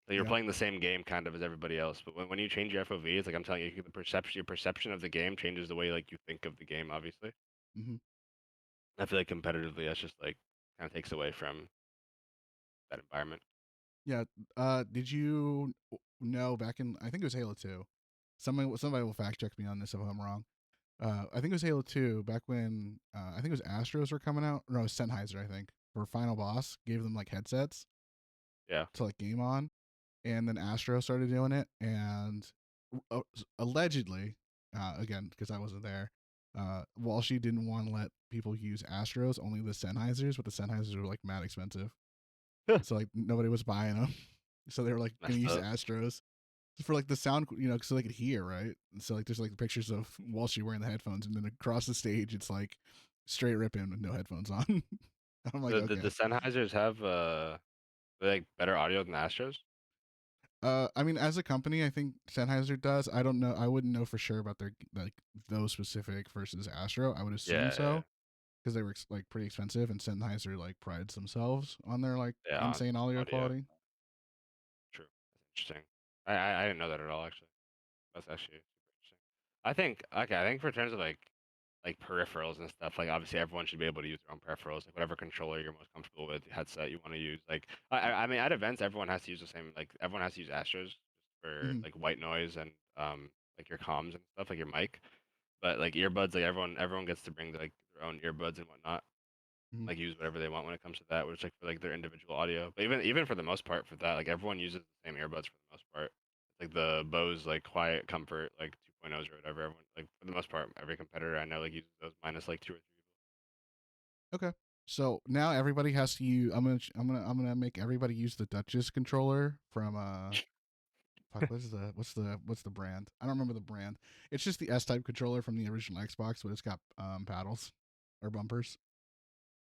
So you're Yeah. playing the same game kind of as everybody else. But when you change your FOV, it's like I'm telling you, your perception of the game changes the way like you think of the game. Obviously, Hmm. I feel like competitively, that's just like kind of takes away from that environment. Yeah. Did you know back in I think it was Halo 2? Somebody will fact check me on this if I'm wrong. I think it was Halo 2 back when I think it was Astros were coming out. No, it was Sennheiser. I think for Final Boss gave them like headsets Yeah. to like game on, and then Astro started doing it, and uh, allegedly, again because I wasn't there, Walshy didn't want to let people use Astros, only the Sennheisers, but the Sennheisers were like mad expensive, so like nobody was buying them, so they were like gonna Messed use up. Astros for like the sound, so they could hear, right? And so like there's like pictures of Walshy wearing the headphones, and then across the stage it's like straight ripping with no headphones on. I'm like, The okay. Sennheisers have like better audio than the Astros. I mean, as a company, I think Sennheiser does. I don't know. I wouldn't know for sure about their like those specific versus Astro. I would assume Yeah, yeah, so because they were like pretty expensive, and Sennheiser like prides themselves on their like yeah. On insane audio audio, quality. true. That's interesting. I didn't know that at all. Actually, that's actually super interesting. I think okay. I think for terms of like peripherals and stuff, like obviously everyone should be able to use their own peripherals, like whatever controller you're most comfortable with, headset you want to use. Like I mean, at events, everyone has to use the same. Like everyone has to use Astros just for Mm-hmm. like white noise and like your comms and stuff, like your mic. But like earbuds, like everyone gets to bring like their own earbuds and whatnot. Mm-hmm. Like use whatever they want when it comes to that, which like for like their individual audio. But even for the most part for that, like everyone uses the same earbuds for the most part. Like the Bose like Quiet Comfort like 2.0s or whatever. Everyone like for the most part, every competitor I know like uses those minus like two or three Okay. So now everybody has to use. I'm gonna make everybody use the Duchess controller from fuck, what's the brand? I don't remember the brand. It's just the S type controller from the original Xbox, but it's got paddles or bumpers.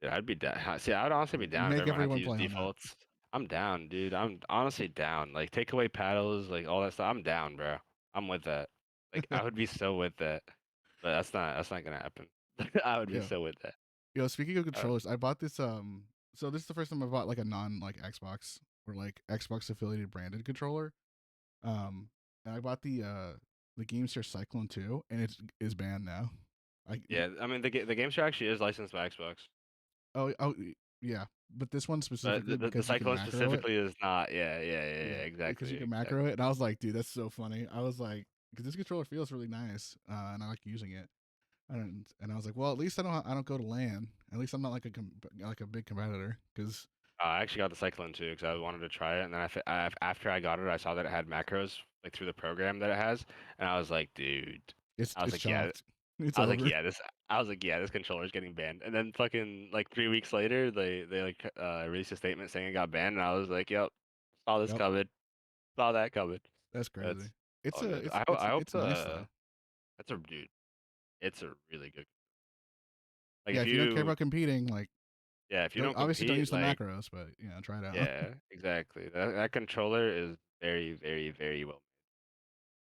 people. Yeah, I'd be down. See, I'd honestly be down if Make everyone had to everyone use play on that. defaults. I'm down, dude. I'm honestly down. Like take away paddles, like all that stuff. I'm down, bro. I'm with that. Like I would be so with that. But that's not gonna happen. I would be Yeah. so with that. Speaking of Uh, controllers, I bought this. So this is the first time I bought like a non like Xbox or like Xbox affiliated branded controller. Um, and I bought the GameStar Cyclone 2, and it's banned now. I yeah, I mean the game show actually is licensed by Xbox. oh yeah, but this one But specifically the because you can Cyclone macro it. specifically is not. Yeah, yeah, yeah, Yeah, yeah. because Exactly, you can macro exactly. it, and I was like, dude, that's so funny. I was like, because this controller feels really nice, and I like using it. And I was like, well, at least I don't go to LAN. At least I'm not like a big competitor because I actually got the Cyclone too because I wanted to try it, and then after I got it, I saw that it had macros like through the program that it has, and I was like, dude, it's I was it's like, yeah, chalked. It's I was like, over. yeah, this controller is getting banned, and then fucking like 3 weeks later, they like released a statement saying it got banned, and I was like, yep, saw this Yep, coming, saw that coming. that's crazy. That's It's all a good. it's it's I hope it's nice though. that's a dude. It's a really good. Like Yeah, if if you don't care you about competing, like Yeah, if you don't don't obviously don't compete, use the like macros, but try it out. yeah, exactly. That controller is very, very, very well.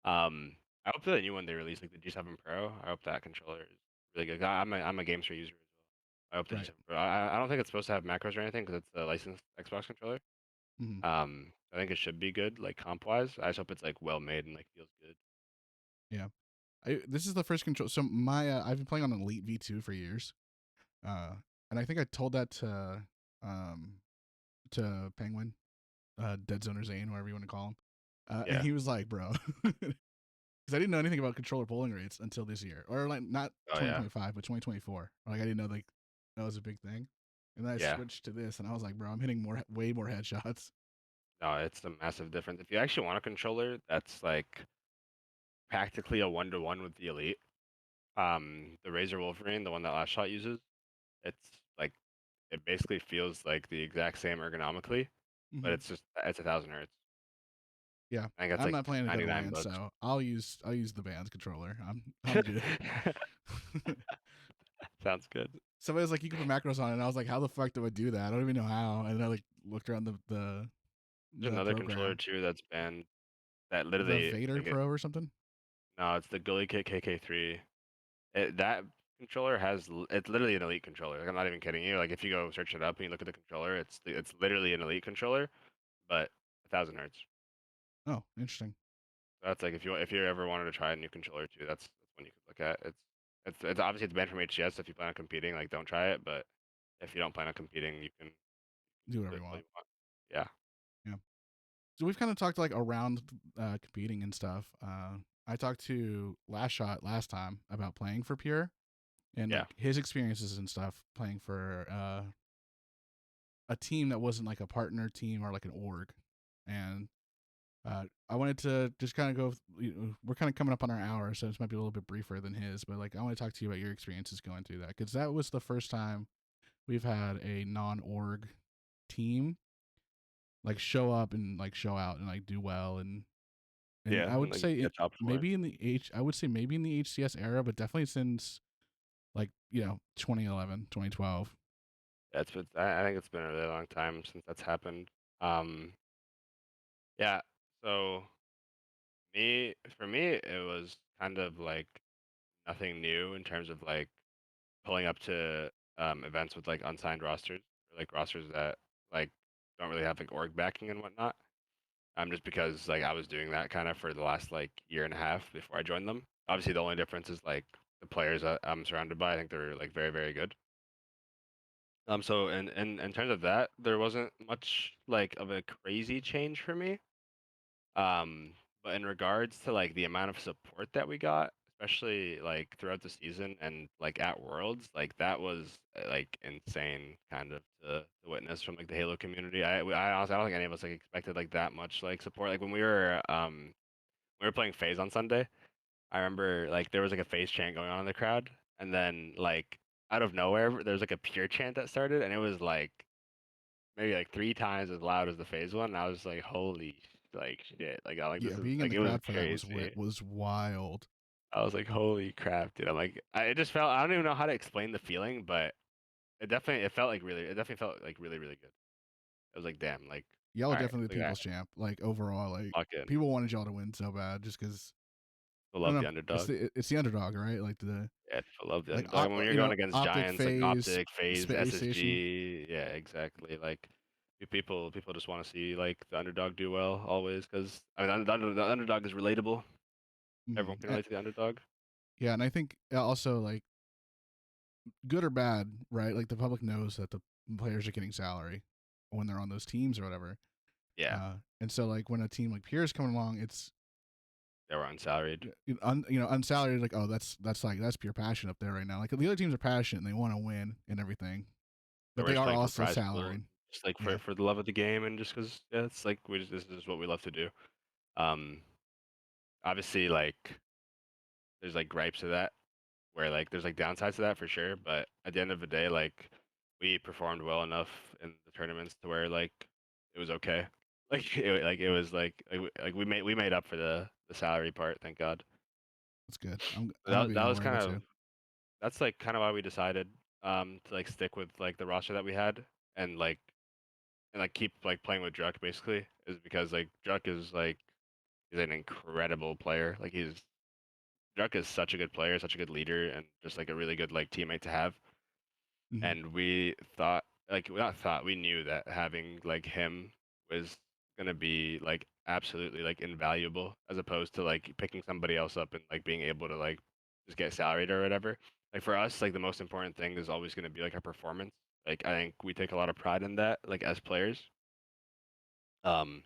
I hope the new one they released, like the G7 Pro, I hope that controller is really good. I'm a GameStar user as well. I hope the Right. G7 Pro. I don't think it's supposed to have macros or anything because it's a licensed Xbox controller. Hmm. I think it should be good, like comp wise. I just hope it's like well made and like feels good. Yeah. This is the first control. So my I've been playing on Elite V2 for years. Uh, and I think I told that um to Penguin, Dead Zoner Zane, whatever you want to call him. And Yeah. he was like, bro, because I didn't know anything about controller polling rates until this year, or like not Oh yeah. 2025, but 2024. Like I didn't know like that was a big thing. And then I Yeah. switched to this, and I was like, bro, I'm hitting way more headshots. No, it's a massive difference. If you actually want a controller that's like practically a one-to-one with the Elite, the Razor Wolverine, the one that Last Shot uses, it's like it basically feels like the exact same ergonomically, but Hmm. it's 1,000 hertz. Yeah, I think that's I'm like not planning to go to 99 LAN, bucks. so I'll use the band's controller. I'm good. Sounds good. Somebody was like, "You can put macros on it," and I was like, "How the fuck do I do that? I don't even know how." And I like looked around There's the another controller program, too that's banned that the literally Vader like it, Pro or something. no, it's the Gully Kit KK3. That controller it's literally an Elite controller. Like I'm not even kidding you. Like if you go search it up and you look at the controller, it's literally an Elite controller, but 1,000 hertz. Oh, interesting. That's like if you ever wanted to try a new controller too, that's one you could look at. It's obviously it's banned from HCS if you plan on competing. Like don't try it, but if you don't plan on competing, you can Do use whatever it you all want. you want. Yeah, Yeah. So we've kind of talked like around competing and stuff. I talked to Last Shot last time about playing for Pure and yeah, like his experiences and stuff playing for a team that wasn't like a partner team or like an org. And I wanted to just kind of go. We're kind of coming up on our hour, so this might be a little bit briefer than his. But like, I want to talk to you about your experiences going through that because that was the first time we've had a non-org team like show up and like show out and like do well and yeah, I and would like say get top score. maybe in the I would say maybe in the HCS era, but definitely since like 2011, 2012. Yeah, it's been, I think it's been a really long time since that's happened. Um, yeah. So for me, it was kind of like nothing new in terms of like pulling up to events with like unsigned rosters or like rosters that like don't really have like org backing and whatnot. Just because like I was doing that kind of for the last like year and a half before I joined them. Obviously, the only difference is like the players that I'm surrounded by. I think they're like very very good. So in terms of that, there wasn't much like of a crazy change for me. Um, but in regards to like the amount of support that we got, especially like throughout the season and like at Worlds, like that was like insane kind of to witness from like the Halo community. I honestly I don't think any of us like expected like that much like support. Like when we were playing FaZe on Sunday, I remember like there was like a FaZe chant going on in the crowd, and then like out of nowhere there was like a pure chant that started, and it was like maybe like 3 times as loud as the phase one. And I was like, holy, like shit, like I like Yeah, this is being in like the it was crowd for that crazy. was wild. I was like, holy crap, dude. I'm like, it just felt. I don't even know how to explain the feeling, but it felt like really, it definitely felt like really really good. It was like, damn, like, Y'all are all right, definitely the like I people's champ. Like overall, like fucking people wanted y'all to win so bad just because I don't love the know. It's underdog. it's the underdog, right? Like the Yeah, I love the like underdog. I mean, when you're going against optic giants like phase Optic, FaZe, space station. SSG, yeah, exactly. Like people just want to see like the underdog do well always because I mean the underdog is relatable. Everyone can Mm-hmm. relate to the underdog. Yeah, and I think also like good or bad, right? Like the public knows that the players are getting salary when they're on those teams or whatever. Yeah, And so like when a team like Pierce coming along, it's they were unsalaried. unsalaried. Like oh, that's pure passion up there right now. Like the other teams are passionate and they want to win and everything, They but were they just are playing for also prize pool, salaried. just like Yeah, for the love of the game and just because yeah, it's like this is what we love to do. Um, Obviously like there's like gripes to that where like there's like downsides to that for sure, but at the end of the day, like we performed well enough in the tournaments to where like it was okay. Like it was like we made up for the salary part, thank God. that's good. I'm That happy that y'all was were kind able of to. that's like kind of why we decided to like stick with like the roster that we had and like keep like playing with Druck basically is because like Druck is like he's an incredible player. Like Druck is such a good player, such a good leader, and just like a really good like teammate to have. Mm-hmm. And we thought like we not thought we knew that having like him was gonna be like absolutely like invaluable as opposed to like picking somebody else up and like being able to like just get salaried or whatever. Like for us, like the most important thing is always gonna be like our performance. Like I think we take a lot of pride in that, like as players. Um,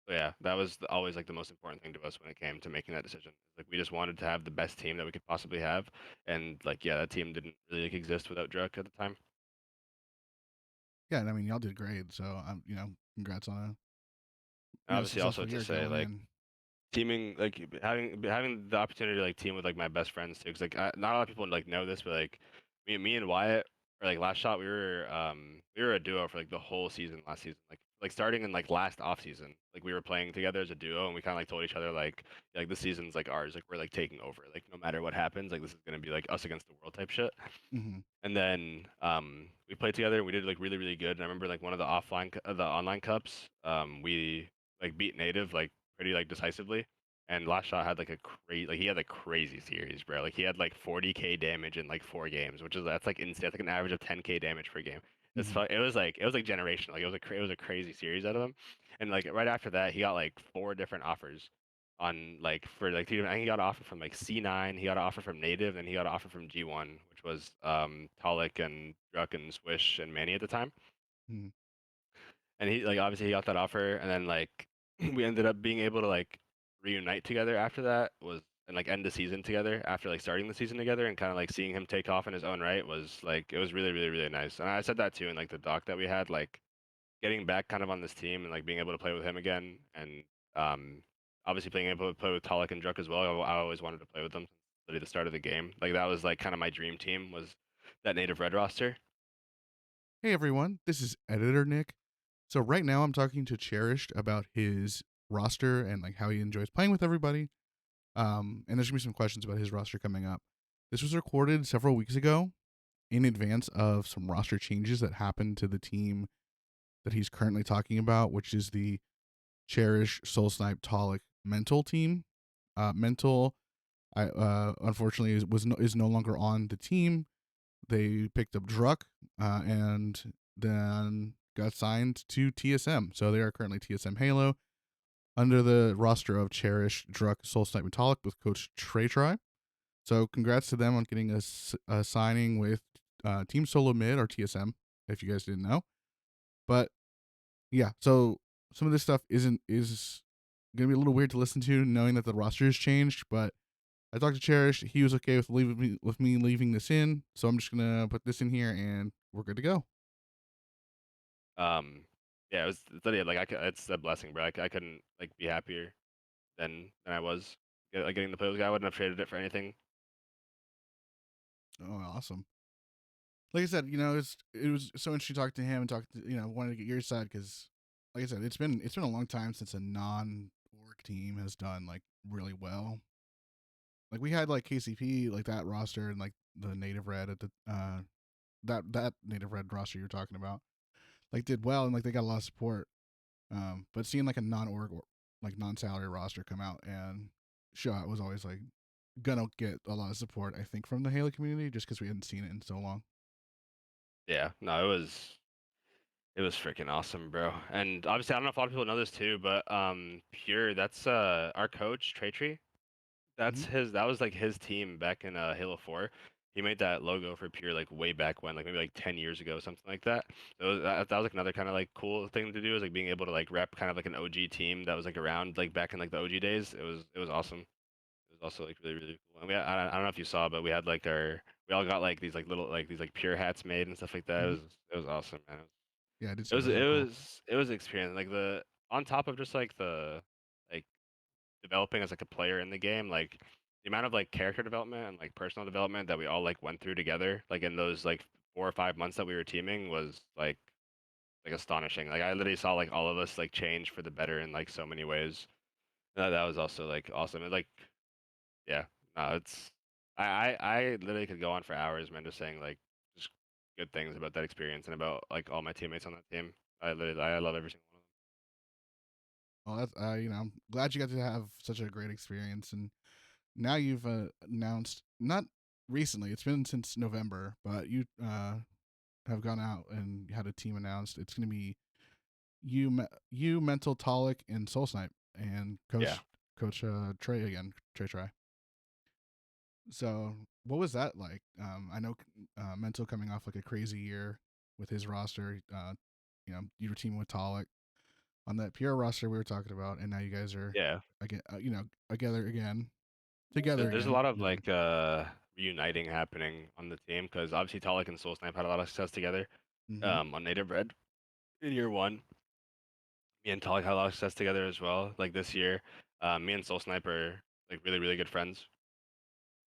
so yeah, that was always like the most important thing to us when it came to making that decision. Like we just wanted to have the best team that we could possibly have, and like yeah, that team didn't really like, exist without Druck at the time. Yeah, and I mean y'all did great. So I'm congrats on a Obviously, also successful to year say going like in. teaming, like having the opportunity to like team with like my best friends too, because like not a lot of people like know this, but like me and Wyatt or like last shot we were a duo for like the whole season last season, like starting in like last off season, like we were playing together as a duo, and we kind of like told each other like this season's like ours, like we're like taking over, like no matter what happens, like this is gonna be like us against the world type shit. Mm-hmm. And then we played together and we did like really really good. And I remember like one of the online cups, we like beat Native like pretty like decisively. And last shot had like a crazy like he had like crazy series, bro. Like he had like 40k damage in like 4 games, which is that's like insane. That's like an average of 10k damage per game. Hmm. it was like generational. Like it was a crazy series out of him. And like right after that, he got like four different offers on like for like I think he got an offer from like C9, he got an offer from Native, and he got an offer from G1, which was Talik and Druck and Swish and Manny at the time. Hmm. And he like obviously he got that offer, and then like we ended up being able to like reunite together after that was and like end the season together after like starting the season together, and kind of like seeing him take off in his own right was like it was really nice. And I said that too in like the doc that we had, like getting back kind of on this team and like being able to play with him again, and um obviously being able to play with Talik and Druk as well. I always wanted to play with them since literally the start of the game. Like that was like kind of my dream team, was that native red roster. Hey everyone, this is Editor Nick. So right now I'm talking to Cherished about his roster and like how he enjoys playing with everybody. And there's gonna be some questions about his roster coming up. This was recorded several weeks ago in advance of some roster changes that happened to the team that he's currently talking about, which is the Cherish Soul Snipe Tolic Mental team. Mental, I unfortunately is no longer on the team. They picked up Druck and then got signed to TSM. So they are currently TSM Halo under the roster of Cherish, Druck, Soul Snipe Metallic with Coach Trey Try. So congrats to them on getting a signing with Team Solo Mid or TSM, if you guys didn't know. But yeah, so some of this stuff is gonna be a little weird to listen to, knowing that the roster has changed. But I talked to Cherish; he was okay with me leaving this in. So I'm just gonna put this in here, and we're good to go. Um, yeah, it was it's literally, like it's a blessing, bro. I couldn't like be happier than I was like getting the play with this guy. I wouldn't have traded it for anything. Oh, awesome! Like I said, it was so interesting talking to him and talking to wanted to get your side because, like I said, it's been a long time since a non-org team has done like really well. Like we had like KCP like that roster and like the native red at the that native red roster you're talking about like did well and like they got a lot of support. But seeing like a non-org like non-salary roster come out and show out was always like gonna get a lot of support. I think from the Halo community just because we hadn't seen it in so long. Yeah, no, it was freaking awesome, bro. And obviously, I don't know if a lot of people know this too, but Pure, that's our coach Trey Tree. Mm-hmm. That was like his team back in Halo 4. He made that logo for Pure like way back when, like maybe like 10 years ago, something like that. That was like another kind of like cool thing to do, is like being able to like rep kind of like an OG team that was like around like back in like the OG days. It was awesome. It was also like really cool. And I don't know if you saw, but we all got like these like little like these like Pure hats made and stuff like that. Mm-hmm. It was awesome, man. Yeah, I did see that. Those It are cool. was it was experience, like the on top of just like the like developing as like a player in the game, like the amount of like character development and like personal development that we all like went through together, like in those like 4 or 5 months that we were teaming, was like astonishing. Like I literally saw like all of us like change for the better in like so many ways. That was also like awesome. And like yeah, no, it's I literally could go on for hours, man, just saying like just good things about that experience and about like all my teammates on that team. I love every single one of Well, that's I'm glad you got to have such a great experience, and now you've announced not recently. It's been since November, but you have gone out and had a team announced. It's going to be you, Mental Tolic, and Soul Snipe, and them. Yeah. Coach Trey again, Trey Try. So, what was that like? I know Mental coming off like a crazy year with his roster. You were teaming with Tolic on that pure roster we were talking about, and now you guys are Yeah. again, together There's a again. lot of like reuniting happening on the team, because obviously Talik and Soul Snipe had a lot of success together Mm-hmm. on Native Red in year one. Me and Talik had a lot of success together as well. Like this year, me and Soul Snipe are like really good friends,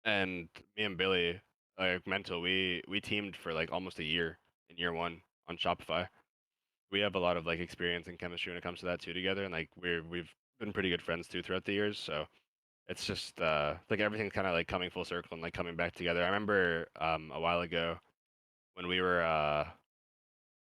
and me and Billy, like Mental, we teamed for like almost a year in year one on Shopify. We have a lot of like experience and chemistry when it comes to that too together, and like we've been pretty good friends too throughout the years. So it's just like everything's kind of like coming full circle and like coming back together. I remember a while ago when we were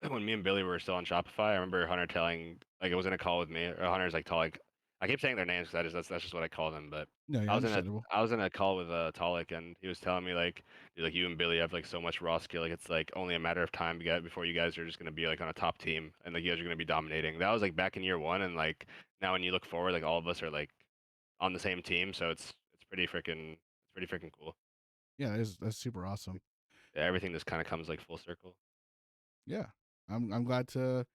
when me and Billy were still on Shopify. I remember Hunter telling, like, it was in a call with me, or Hunter's like, like, I keep saying their names because that's just what I call them. But No, yeah, I was in a understandable. I was in a call with Talik, and he was telling me like, dude, like you and Billy have like so much raw skill. Like it's like only a matter of time before you guys are just gonna be like on a top team, and like you guys are gonna be dominating. That was like back in year one, and like now when you look forward, like all of us are like on the same team, so it's pretty freaking cool. Yeah, that's super awesome. Yeah, everything just kind of comes like full circle. Yeah, I'm glad to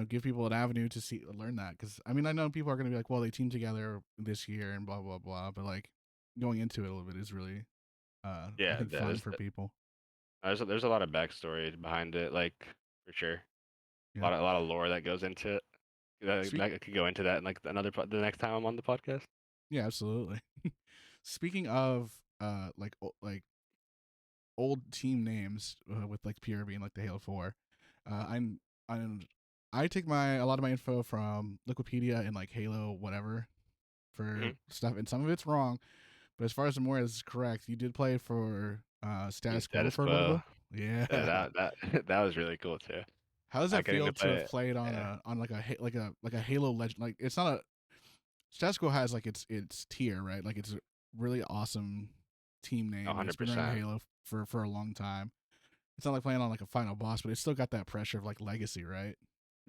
give people an avenue to learn that, because I mean I know people are gonna be like, well, they teamed together this year and blah blah blah, but like going into it a little bit is really I Yeah, think fun for people. there's a lot of backstory behind it, like for sure. Yeah. A lot of lore that goes into it. Speak. That I could go into that in like the next time I'm on the podcast. Yeah, absolutely. Speaking of like old team names, with like Pure being like the Halo 4, I'm I take a lot of my info from Wikipedia and like Halo whatever for Hmm. stuff, and some of it's wrong. But as far as the more is correct, you did play for Team Status Quo status for a little quo. bit. Yeah. Yeah, that was really cool too. How does I that getting feel to to play have it. played on Yeah, like a Halo legend? Like it's not a Status Quo has like its tier, right? Like it's a really awesome team name, and it's been around 100%. Halo for a long time. It's not like playing on like a final boss, but it's still got that pressure of like legacy, right?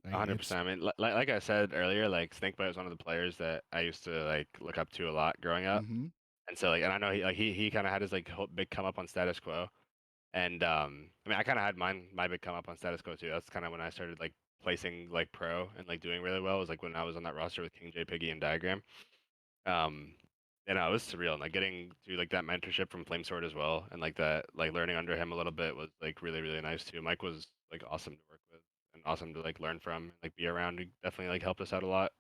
Like it's 100%. I mean, like I said earlier, like Snakebite was one of the players that I used to like look up to a lot growing up. mm-hmm. And so like, and I know he kind of had his like big come up on status quo. And I mean, I kind of had my big come up on status quo too. That's kind of when I started like placing like pro and like doing really well. It was like when I was on that roster with King J, Piggy, and Diagram. Um, and it was surreal. And like getting to like that mentorship from Flamesword as well, and like that like learning under him a little bit was like really nice too. Mike was like awesome to work with and awesome to like learn from, and, like be around. He definitely like helped us out a lot.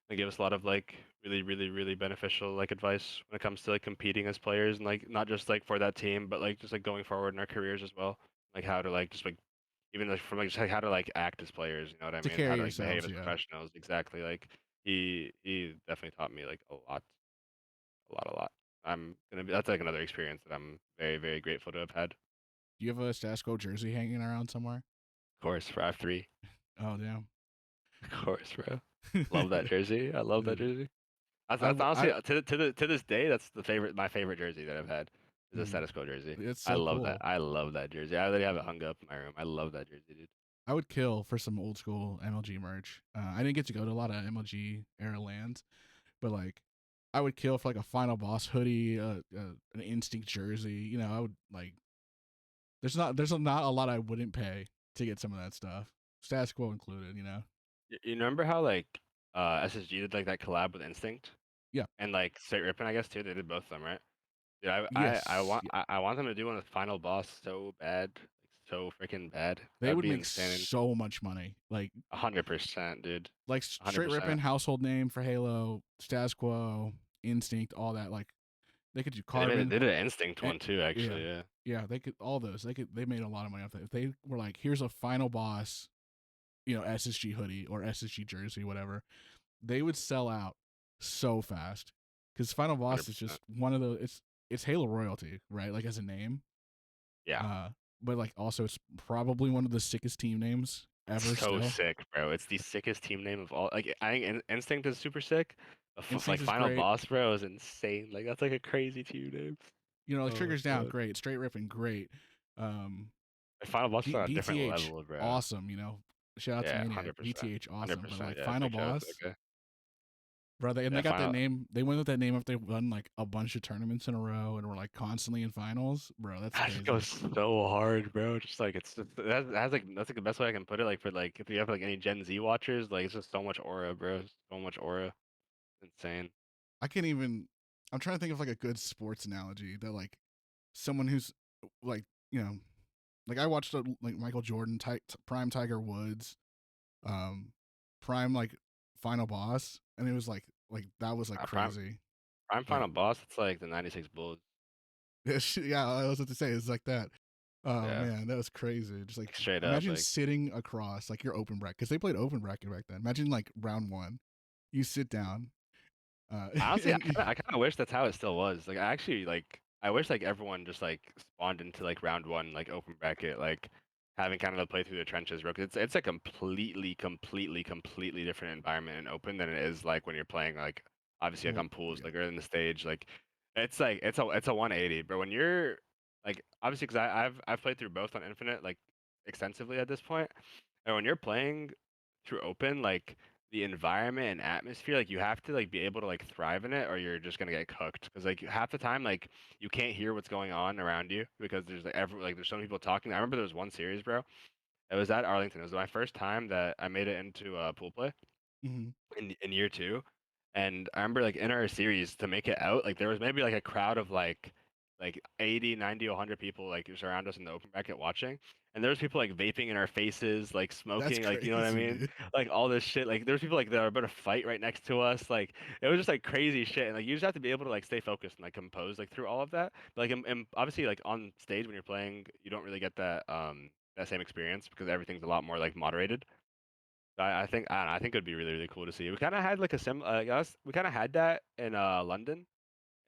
They gave us a lot of like really beneficial like advice when it comes to like competing as players, and like not just like for that team, but like just like going forward in our careers as well. Like how to like just like even like from like just like how to like act as players, you know what I To mean? How carry to like behave yourselves. as Yeah. professionals. Exactly. Like he definitely taught me like a lot. I'm gonna be that's like another experience that I'm very grateful to have had. Do you have a Status Quo jersey hanging around somewhere? Of course, for F3. Oh damn. Of course, bro. Love that jersey. I love that Dude, jersey. That's I honestly to this day that's my favorite jersey that I've had is a mm, status quo jersey. it's so cool. I love that jersey. I literally have it hung up in my room. I love that jersey, dude. I would kill for some old school MLG merch. I didn't get to go to a lot of MLG era lands, but like I would kill for like a final boss hoodie, an instinct jersey. I would like. There's not a lot I wouldn't pay to get some of that stuff, status quo included. You remember how like SSG did like that collab with Instinct Yeah. and like Straight Rippin', I guess too. They did both of them, right? Dude, Yes. Yeah. I want them to do one with Final Boss so bad, like so freaking bad. They That'd would be make insane. so much money. 100%, dude. Like hundred straight ripping percent. household name for Halo, status quo, instinct, all that. Like they could do carbon. They did an Instinct eh, one too, yeah. actually. Yeah. Yeah, they could all those. They made a lot of money off that. If they were like, here's a final boss, SSG hoodie or SSG jersey, whatever, they would sell out so fast. Because Final Hundred Boss is percent. just one of the it's Halo royalty, right? Like as a name. Yeah. Uh but like also it's probably one of the sickest team names ever So still. sick, bro. It's the sickest team name of all. Like I think Instinct is super sick. But Instinct like is Final great. Boss, bro, is insane. Like that's like a crazy team name. Like Oh my triggers down, god. great. Straight ripping, great. Um Like, Final Boss is on a different DTH, level, bro. awesome. Shout out to Yeah, Maniac. 100%. DTH, Hundred awesome. But percent. like Yeah, Final big shout out to Boss, that guy. bro, and they Yeah, got that Final. name. They went with that name after they won like a bunch of tournaments in a row and were like constantly in finals. Bro, that's That just crazy. goes so hard, bro. Just like it's just, that has like that's like the best way I can put it. Like for like if you have like any Gen Z watchers, like it's just so much aura, bro. So much aura. Insane. I can't even. I'm trying to think of like a good sports analogy that like someone who's like like I watched like Michael Jordan, prime Tiger Woods, um, prime like final boss, and it was like that was like Prime crazy. Like Final Boss. It's like the '96 Bulls. yeah, I was about to say it's like that. Oh Yeah, man, that was crazy. Just like like straight up. imagine Like sitting across like your open bracket because they played open bracket back then. Imagine like round one, you sit down, honestly, and I kind of wish that's how it still was. Like I actually like I wish like everyone just like spawned into like round one like open bracket like having kind of to play through the trenches, bro. 'Cause it's a completely different environment in open than it is like when you're playing like obviously like Well, on pools, yeah. like or in the stage. Like it's a 180, but when you're like obviously because I've played through both on Infinite like extensively at this point, and when you're playing through open, like the environment and atmosphere, like you have to like be able to like thrive in it, or you're just gonna get cooked. Because like half the time, like you can't hear what's going on around you because there's like there's so many people talking. I remember there was one series, bro. It was at Arlington. It was my first time that I made it into pool play Hmm. in year two, and I remember like in our series to make it out, like there was maybe like a crowd of like 80, 90, 100 people like around us in the open bracket watching, and there was people like vaping in our faces, like That's smoking, like you know what I crazy, mean, dude. like all this shit. Like there was people like that were about to fight right next to us. Like it was just like crazy shit, and like you just have to be able to like stay focused and like compose like through all of that. But like and obviously like on stage when you're playing, you don't really get that same experience because everything's a lot more like moderated. I think I don't know, I think it'd be really cool to see. We kind of had like a we kind of had that in London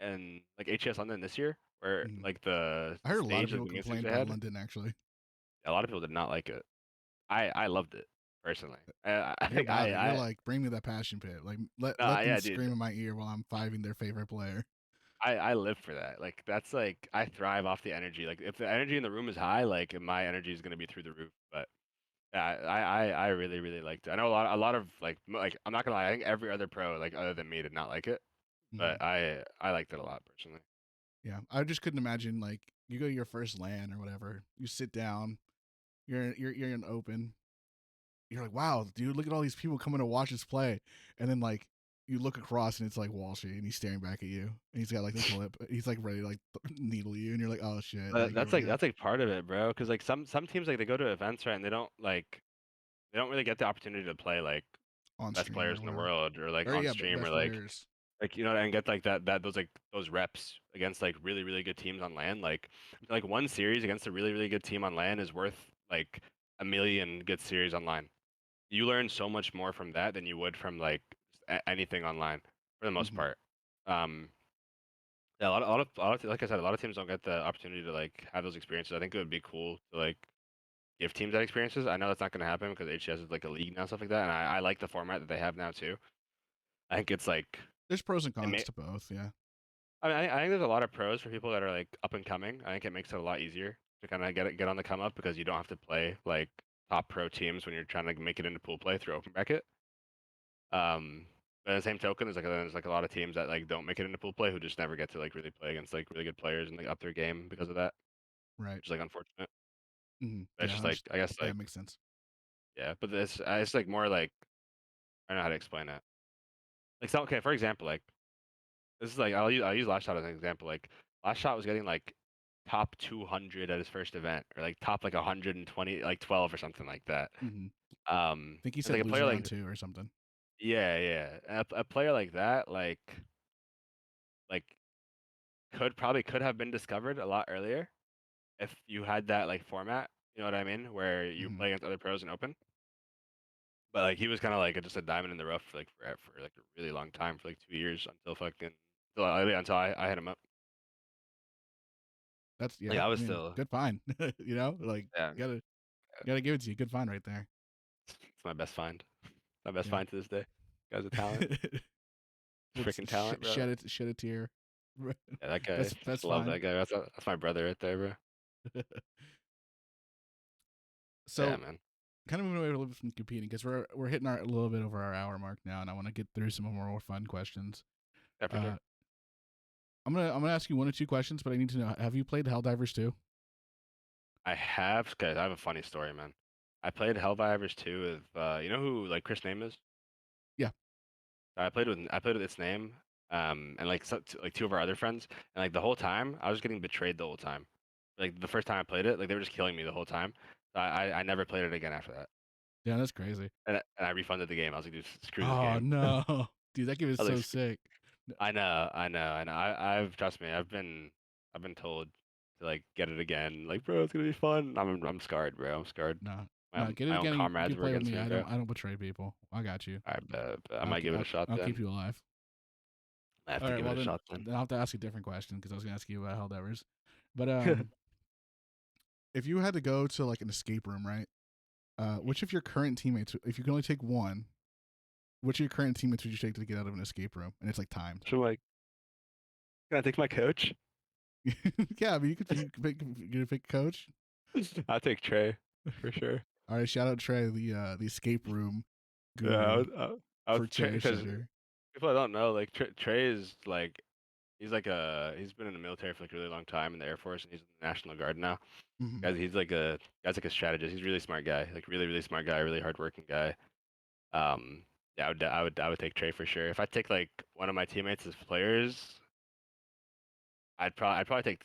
and like HES London this year, where Mhm. like the I the heard a lot of stage like people the main stage complain they about had, London, actually. a lot of people did not like it. I loved it personally. I You're think about it. You're I like, bring me that passion pit. Like, let no them yeah dude, scream in my ear while I'm fiving their favorite player. I live for that. Like that's like I thrive off the energy. Like if the energy in the room is high, like my energy is gonna be through the roof. But yeah, I really liked it. I know a lot of like like I'm not gonna lie, I think every other pro like other than me did not like it. Hmm. But I liked it a lot personally. Yeah, I just couldn't imagine like you go to your first LAN or whatever. You sit down. You're in open. You're like, wow, dude, look at all these people coming to watch us play, and then like you look across and it's like Walshy and he's staring back at you and he's got like the clip. He's like ready to like needle you and you're like, oh shit, But like here that's we like go that's like part of it, bro. Because like some teams like they go to events right and they don't really get the opportunity to play like on best stream players or in the whatever. world or like Or on yeah, stream or best players. like you know and get like those reps against like really good teams on land. Like one series against a really good team on land is worth like a million good series online. You learn so much more from that than you would from like anything online for the most Hmm. part. Um, yeah, a lot of, like I said, a lot of teams don't get the opportunity to like have those experiences. I think it would be cool to like give teams that experiences. I know that's not going to happen because HCS is like a league now, stuff like that, and I like the format that they have now too. I think it's like There's pros and it cons may. to both. Yeah. I mean, I think there's a lot of pros for people that are like up and coming. I think it makes it a lot easier to kind of get on the come up because you don't have to play like top pro teams when you're trying to make it into pool play through open bracket. But at the same token, there's like a lot of teams that like don't make it into pool play who just never get to like really play against like really good players and like up their game because of that, Right. which is like unfortunate. Hmm. But it's Yeah. just like I guess Yeah, it like makes sense. yeah, but it's like more like I don't know how to explain it. Like so, okay, for example, like this is like I'll use Last Shot as an example. Like Last Shot was getting like top 200 at his first event or like top like 120 like 12 or something like that. Hmm. I think he It's said like a lose player round like two or something. yeah. A player like that like could have been discovered a lot earlier if you had that like format, you know what I mean, where you Hmm. play against other pros and open. But like he was kind of like just a diamond in the rough for like for like a really long time for like 2 years until I hit him up. That's yeah. Like I I was mean, still good find. You know, like yeah, gotta give it to you. Good find right there. it's my best find. My best Yeah. find to this day. Guy's a talent, Let's freaking talent, bro. shed a tear. Yeah, that guy. Best Love find. that guy. That's my brother right there, bro. Yeah, So man. kind of moving away a little bit from competing because we're hitting our a little bit over our hour mark now, and I want to get through some more fun questions. Yeah, for sure. Uh, I'm gonna ask you one or two questions, but I need to know: have you played Helldivers 2? I have, guys. I have a funny story, man. I played Helldivers 2 with, you know who like Chris Name is? Yeah. I played with its name, and like like two of our other friends, and like the whole time I was getting betrayed the whole time. Like the first time I played it, like they were just killing me the whole time. So I never played it again after that, Yeah, that's crazy. and I refunded the game. I was like, dude, screw this Oh game. no, dude, that game is I was like, so sick. I know. I've trust me. I've been told to like get it again. Like, bro, it's gonna be fun. I'm scarred, bro. I'm scarred. No, no, get it My own again. You comrades can were play with against me. me, bro. I don't betray people. I got you. I might give it a shot I'll keep then. you alive. I have All to right. give it Well a shot then. then I'll have to ask you a different question because I was gonna ask you about Helldivers, but if you had to go to like an escape room, right? Which of your current teammates, if you can only take one, which of your current teammates would you take to get out of an escape room? And it's like timed. So like, can I take my coach? Yeah, I mean, you could pick coach. I'll take Trey for sure. All right, shout out Trey, the escape room Yeah, guru I for would Trey Cherished. because people that don't know, like Trey is like he's been in the military for like a really long time in the Air Force and he's in the National Guard now. Mm-hmm. Guy's like a strategist. He's a really smart guy, like really smart guy, really hardworking guy. Um, yeah, I would take Trey for sure. If I take like one of my teammates as players, I'd probably take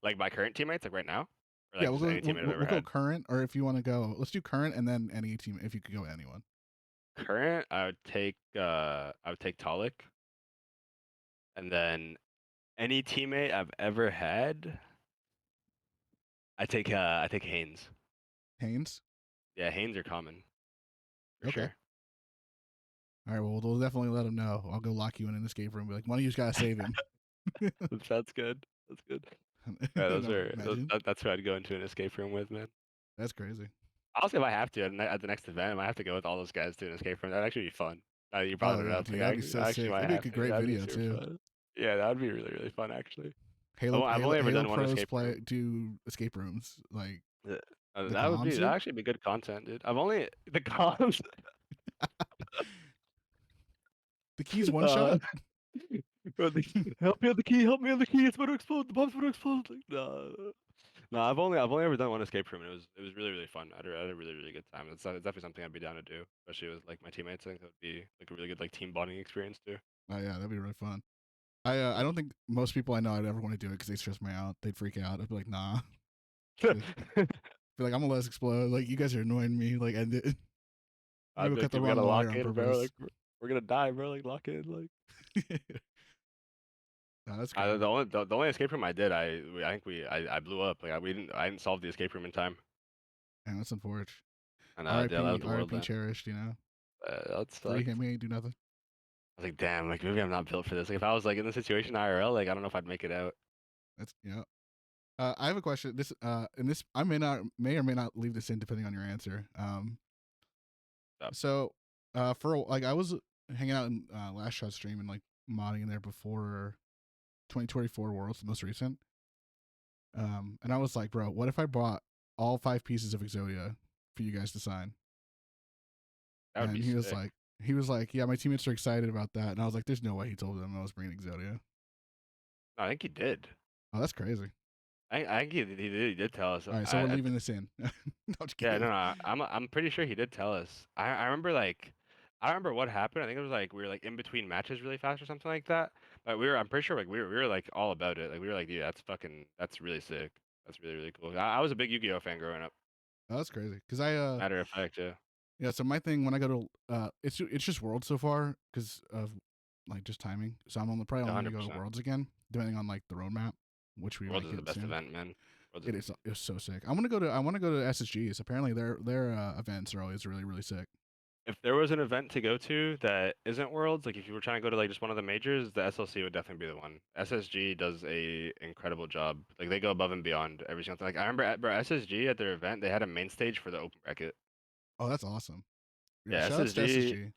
like my current teammates like right now, or Yeah, like just any teammate I've ever we'll go had. current, or if you want to go, let's do current and then any team if you could go anyone. Current, I would take Talik, and then any teammate I've ever had, I take Haynes. Haynes. Yeah, Haynes are common for Okay. sure. All right. Well, we'll definitely let him know. I'll go lock you in an escape room. Be like, one of you's gotta save him. That's good. That's good. Yeah, No, imagine. that's who I'd go into an escape room with, man. That's crazy. Honestly, if I have to at the next event, I might have to go with all those guys to an escape room. That'd actually be fun. Now that you brought Oh it yeah, up, dude, like that'd be so I actually sick. might That'd have be a to. great That'd be video super too. fun. Yeah, that would be really fun actually. I've Halo only ever done one pros escape play room. do escape rooms like Yeah. the That comms. would actually be good content, dude. I've only the comms. The keys one uh, shot. bro, help me on the key. Help me on the key. It's about to explode. The bomb's about to explode. Like, no. No, I've only ever done one escape room, and it was really fun. I had a really good time. It's definitely something I'd be down to do, especially with like my teammates. I think that would be like a really good like team bonding experience too. Oh yeah, that'd be really fun. I don't think most people I know I'd ever want to do it because they stress me out. They'd freak out. I'd be like, nah. Be like, I'm gonna let us explode. Like, you guys are annoying me. Like, end it. I'm I'd gonna be go like, cut the dude, we wrong gotta wire lock on in, bro. purpose. Like, we're gonna die, bro. Like, lock in. Like, No, that's crazy. the only escape room I did, I think I blew up. Like, I didn't solve the escape room in time, Man, that's unfortunate. and yeah, that was R.I.P. the world R.I.P. then. Cherished. You know, That free sucked. him. He ain't do nothing. I was like, damn, like maybe I'm not built for this. Like, if I was like in the situation IRL, like I don't know if I'd make it out. That's yeah. I have a question. This and this I may or may not leave this in depending on your answer. So, So for like I was hanging out in last shot stream and like modding in there before 2024 Worlds, the most recent. And I was like, bro, what if I bought all 5 pieces of Exodia for you guys to sign? that would be And sick. he was like, yeah, my teammates are excited about that. And I was like, there's no way he told them I was bringing Exodia. No, I think he did. Oh, that's crazy. I think he did tell us. All right, so we're leaving this in. No, just Yeah, kidding. I'm pretty sure he did tell us. I remember like I remember what happened. I think it was like we were like in between matches really fast or something like that. But I'm pretty sure like we were like all about it. Like we were like, dude, that's really sick. That's really cool. I was a big Yu-Gi-Oh fan growing up. Oh, that's crazy. Cause Matter of fact, yeah, yeah. So my thing when I go to it's just Worlds so far because of like just timing. So I'm probably only gonna go to 100%. Worlds again, depending on like the roadmap, which we Worlds might is the get best soon. event, man. Worlds is amazing. It's so sick. I want to go to SSGs. Apparently their events are always really sick. If there was an event to go to that isn't Worlds, like if you were trying to go to like just one of the majors, the SLC would definitely be the one. SSG does a incredible job. Like they go above and beyond every single thing. Like I remember at bro, SSG at their event, they had a main stage for the open bracket. Oh, that's awesome. Yeah, Yeah, shout outs to SSG. SSG.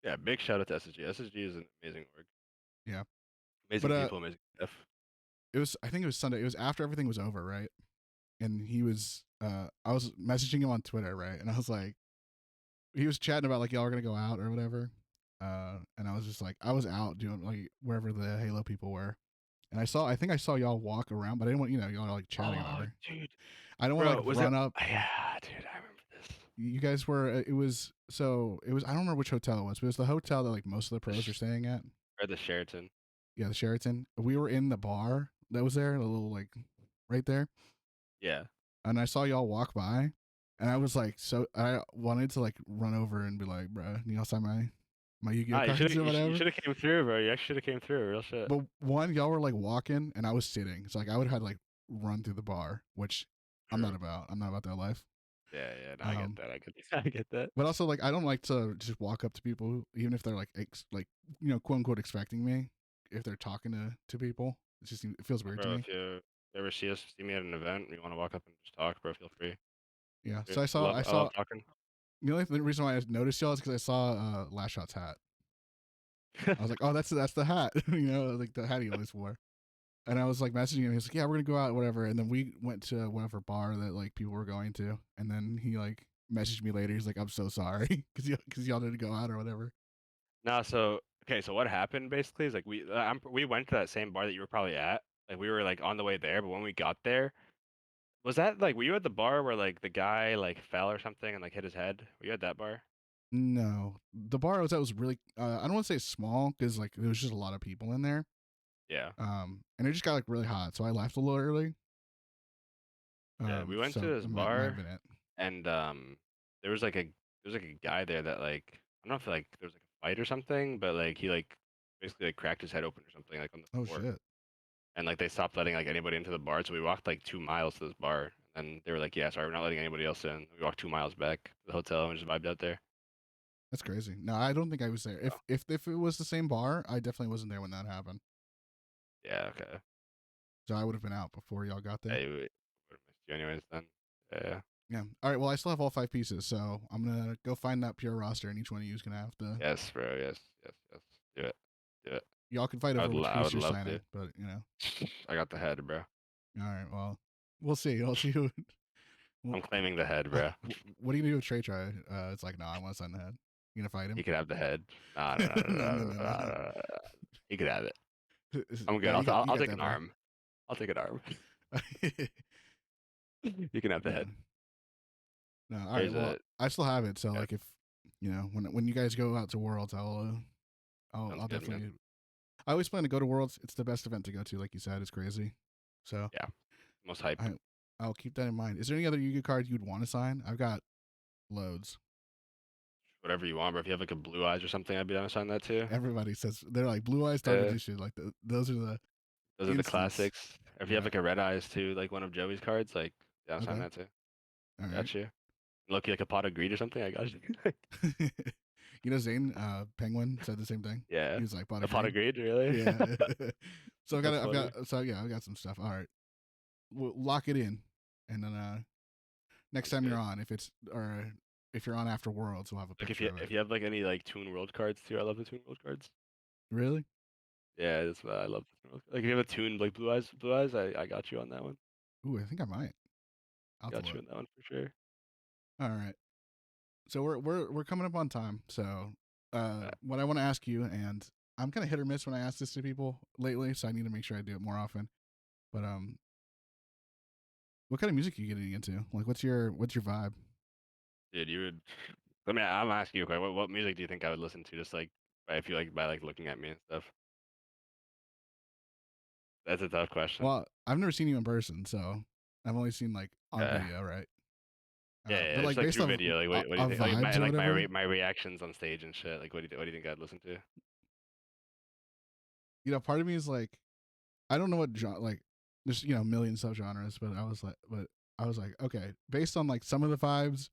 Yeah, big shout out to SSG. SSG is an amazing org. Yeah, but Amazing people, amazing stuff. it was I think it was Sunday. It was after everything was over, right? And he was I was messaging him on Twitter, right? And I was like, he was chatting about like y'all are gonna go out or whatever. And I was just like, I was out doing like wherever the Halo people were, and I think I saw y'all walk around, but I didn't want y'all like chatting or Oh, whatever. dude. I don't want to Bro, like was it? run up. Yeah, dude, I remember this. You guys were it was I don't remember which hotel it was, but it was the hotel that like most of the The pros are Sh- staying at. or the Sheraton. Yeah, the Sheraton. We were in the bar that was there, a little like right there, Yeah. and I saw y'all walk by, and I was like, so I wanted to like run over and be like, bro, you know, sign my Yu-Gi-Oh Ah, cards or you whatever. should have came through, bro. You actually should have came through. Real shit. But one, y'all were like walking, and I was sitting, so like I would have had like run through the bar, which I'm not True. about. I'm not about that life. Yeah, yeah. No, I get Um, that. I get I get that. but also like I don't like to just walk up to people, even if they're like you know, quote unquote expecting me. If they're talking to people, it feels weird to Bro, me. You ever see me at an event, and you wanna walk up and just talk, bro, feel free. Yeah. Dude, So I I love saw talking. the only reason why I noticed y'all is because I saw Last Shot's hat. I was like, oh, that's the hat, like the hat he always wore. And I was like messaging him. He's like, yeah, we're gonna go out, whatever. And then we went to whatever bar that like people were going to. And then he like messaged me later. He's like, I'm so sorry because y'all didn't go out or whatever. No, so okay, so what happened basically is like we went to that same bar that you were probably at. Like we were like on the way there, but when we got there, was that like were you at the bar where like the guy like fell or something and like hit his head? Were you at that bar? No, the bar I was at was really. I don't want to say small because like there was just a lot of people in there. Yeah. And it just got like really hot, so I left a little early. Yeah, we went to So this might have bar been it. and there was like a guy there that like I don't know if like there was like a fight or something, but like he like basically like cracked his head open or something like on the Oh floor. shit, And like they stopped letting like anybody into the bar, so we walked like 2 miles to this bar. And they were like, "Yeah, sorry, we're not letting anybody else in." We walked 2 miles back to the hotel and just vibed out there. that's crazy. No, I don't think I was there. So, If it was the same bar, I definitely wasn't there when that happened. yeah, okay. So I would have been out before y'all got there. Hey, we would have missed you anyways then. Yeah. Yeah. All right. Well, I still have all 5 pieces, so I'm gonna go find that pure roster, and each one of you is gonna have to. Yes, bro. Yes, yes, yes. Do it. Do it. Y'all can fight over which I piece would you're love to. signing, but I got the head, bro. All right. Well, we'll see. I'll see who. I'm Well, claiming the head, bro. what are you gonna do with Trey? Try? It's like, no, I want to sign the head. You gonna fight him? He could have the head. Nah, no, no, no, No, no, no, no, no, no, no, no. He could have it. no. I'm good. Yeah, you I'll got take that, an bro. arm. I'll take an arm. You can have the No, head. no. All right. Here's Well, a I still have it. So yeah, like, if when you guys go out to Worlds, sounds I'll good, man. definitely. I always plan to go to Worlds. It's the best event to go to. Like you said, it's crazy. So Yeah, most hype. I I'll keep that in mind. Is there any other Yu-Gi cards you'd want to sign? I've got loads. Whatever you want, bro. If you have like a blue eyes or something, I'd be down to sign that too. Everybody says they're like Blue Eyes Dark Yeah, Magician. Like those are the those are the instants. classics. Or if you have Yeah. like a red eyes too, like one of Joey's cards, like yeah, I'll sign Okay. that too. All right. Got you. Lucky like a pot of greed or something. I got you. Zane Penguin said the same thing. Yeah, He was like Pot a of pot Greed. of greed, really? Yeah. So That's I've funny. got so yeah, I've got some stuff. All right. We'll lock it in, and then next Sounds time you're good. on, if you're on after Worlds, we'll have a Like picture of it. if you have like any like Toon World cards too, I love the Toon World cards. Really? Yeah, that's what I love the Toon World. Like if you have a Toon like Blue Eyes, I got you on that one. Ooh, I think I might. I'll have to Got you look. on that one for sure. All right. So we're coming up on time. So Uh, what I want to ask you, and I'm kind of hit or miss when I ask this to people lately, so I need to make sure I do it more often. But what kind of music are you getting into? Like, what's your vibe? dude, you would. I mean, I'm asking you a question. What music do you think I would listen to? Just like if you like by like looking at me and stuff. That's a tough question. Well, I've never seen you in person, so I've only seen like on Yeah. video, right? Yeah, But yeah, just like like based through off video. Like, what do you of think? Like my vibes or whatever, my reactions on stage and shit. Like, what do you think I'd listen to? part of me is like, I don't know what like there's million subgenres, but I was like, okay, based on like some of the vibes,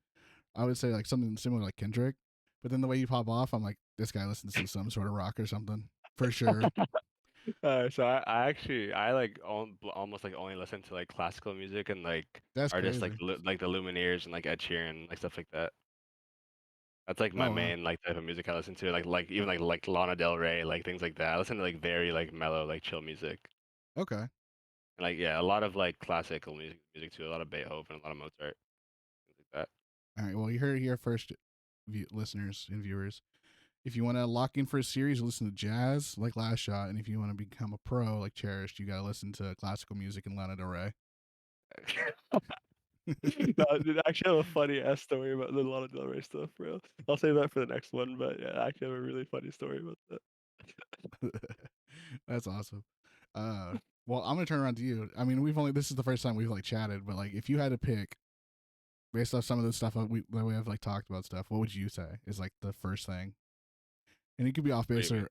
I would say like something similar like Kendrick. But then the way you pop off, I'm like, this guy listens to some sort of rock or something for sure. So I actually I like almost like only listen to like classical music and like That's artists like crazy. like the Lumineers and like Ed Sheeran like stuff like that. That's like my Oh wow. main like type of music I listen to. Like even like Lana Del Rey like things like that. I listen to like very like mellow like chill music. Okay. And like yeah, a lot of like classical music too. A lot of Beethoven, a lot of Mozart, things like that. All right. Well, you heard it here first, listeners and viewers. If you want to lock in for a series, listen to jazz like Last Shot, and if you want to become a pro like Cherished, you got to listen to classical music and Lana Del Rey. No, dude, I actually have a funny ass story about the Lana Del Rey stuff, bro. I'll save that for the next one, but yeah, I actually have a really funny story about that. That's awesome. Uh, well, I'm gonna turn around to you. I mean, this is the first time we've like chatted, but like, if you had to pick based off some of the stuff that we have like talked about stuff, what would you say is like the first thing? And it could be off What do base you mean? or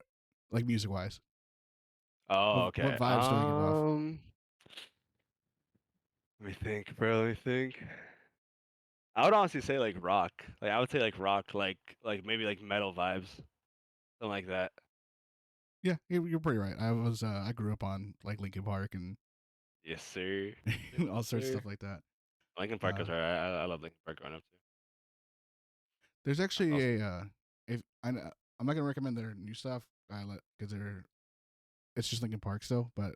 like music wise. Oh, What okay. vibes do I give off? Let me think, bro. Let me think. I would honestly say like rock. Like I would say like rock, like maybe like metal vibes, something like that. Yeah, you're pretty right. I grew up on like Linkin Park and Yes, sir. Yes, all sorts of sir. stuff like that. Linkin Park Uh, was alright. I love Linkin Park growing up too. there's That's awesome. actually a if I'm not gonna recommend their new stuff, because it's just Linkin Park still. But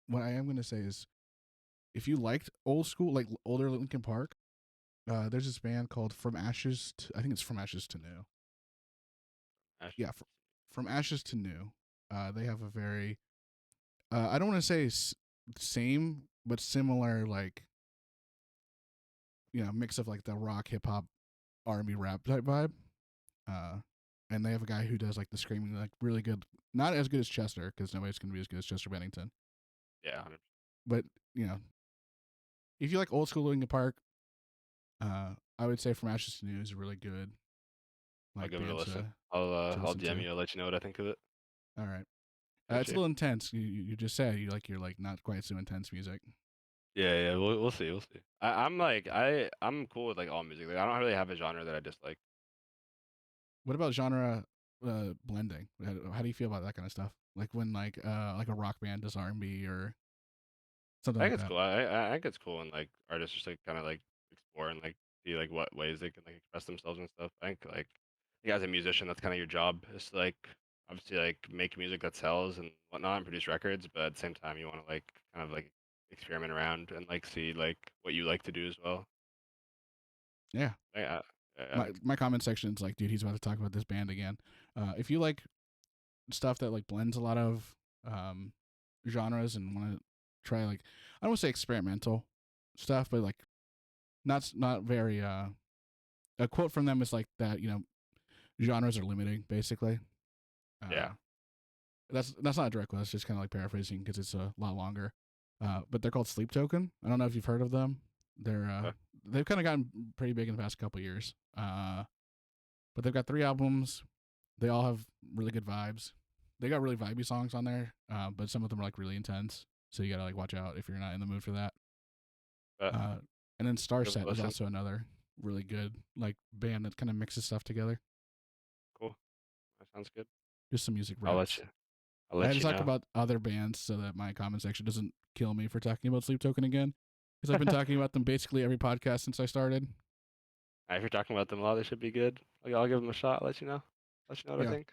what I am gonna say is, if you liked old school, like older Linkin Park, there's this band called From Ashes to, I think it's From Ashes to New. Ashes. Yeah, From Ashes to New. They have a very I don't want to say same, but similar, like, mix of like the rock, hip hop, R&B, rap type vibe. Uh, and they have a guy who does like the screaming, like really good. Not as good as Chester, because nobody's gonna be as good as Chester Bennington. Yeah, 100%. But you know, if you like old school Linkin Park, I would say From Ashes to New is a really good I'll like give it a band listen. I'll listen DM to. you. I'll let you know what I think of it. All right, Got it's a you. little intense. You just said you're like not quite so intense music. Yeah, yeah. We'll see. We'll see. I'm cool with like all music. Like, I don't really have a genre that I dislike. What about genre blending? How do you feel about that kind of stuff? Like when like a rock band does R&B or something I think like it's that. cool. I think it's cool when like artists just like kind of like explore and like see like what ways they can like express themselves and stuff. I think as a musician, that's kind of your job is to like obviously like make music that sells and whatnot and produce records, but at the same time you want to like kind of like experiment around and like see like what you like to do as well. Yeah. I My think my comment section is like, dude, he's about to talk about this band again. If you like stuff that like blends a lot of um genres and want to try, like, I don't want to say experimental stuff, but like not very a quote from them is like that, genres are limiting basically. yeah. Uh that's not a direct quote, it's just kind of like paraphrasing because it's a lot longer. But they're called Sleep Token. I don't know if you've heard of them. They're they've kind of gotten pretty big in the past couple years. But they've got 3 albums. They all have really good vibes. They got really vibey songs on there, but some of them are like really intense. So you gotta like watch out if you're not in the mood for that. But Uh, and then give it a Starset is listen. also another really good like band that kind of mixes stuff together. Cool. That sounds good. Just some music I'll let rips. you. I'll I had let to you talk know. about other bands so that my comment section doesn't kill me for talking about Sleep Token again, because I've been talking about them basically every podcast since I started. If you're talking about them a lot, they should be good. I'll give them a shot. Let you know. Let you know what I Yeah, think.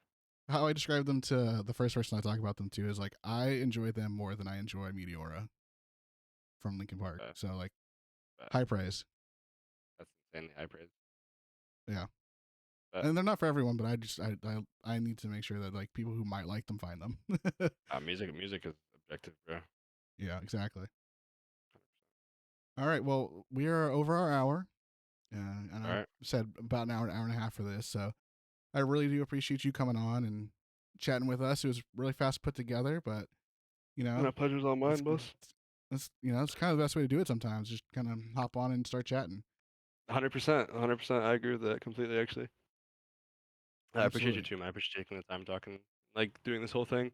how I describe them to the first person I talk about them to is like, I enjoy them more than I enjoy Meteora from Linkin Park. But, So like, but high praise. that's insanely high praise. Yeah, But and they're not for everyone, but I need to make sure that like people who might like them find them. music is objective, bro. Yeah, exactly. All right, well, we are over our hour, and All I right. said about an hour and a half for this. So I really do appreciate you coming on and chatting with us. It was really fast put together, but you know, No pleasure's all it's mine, boss. it's kind of the best way to do it sometimes. Just kind of hop on and start chatting. 100%. 100%. I agree with that completely, actually. I appreciate you Absolutely. too, man. I appreciate taking the time talking, like doing this whole thing.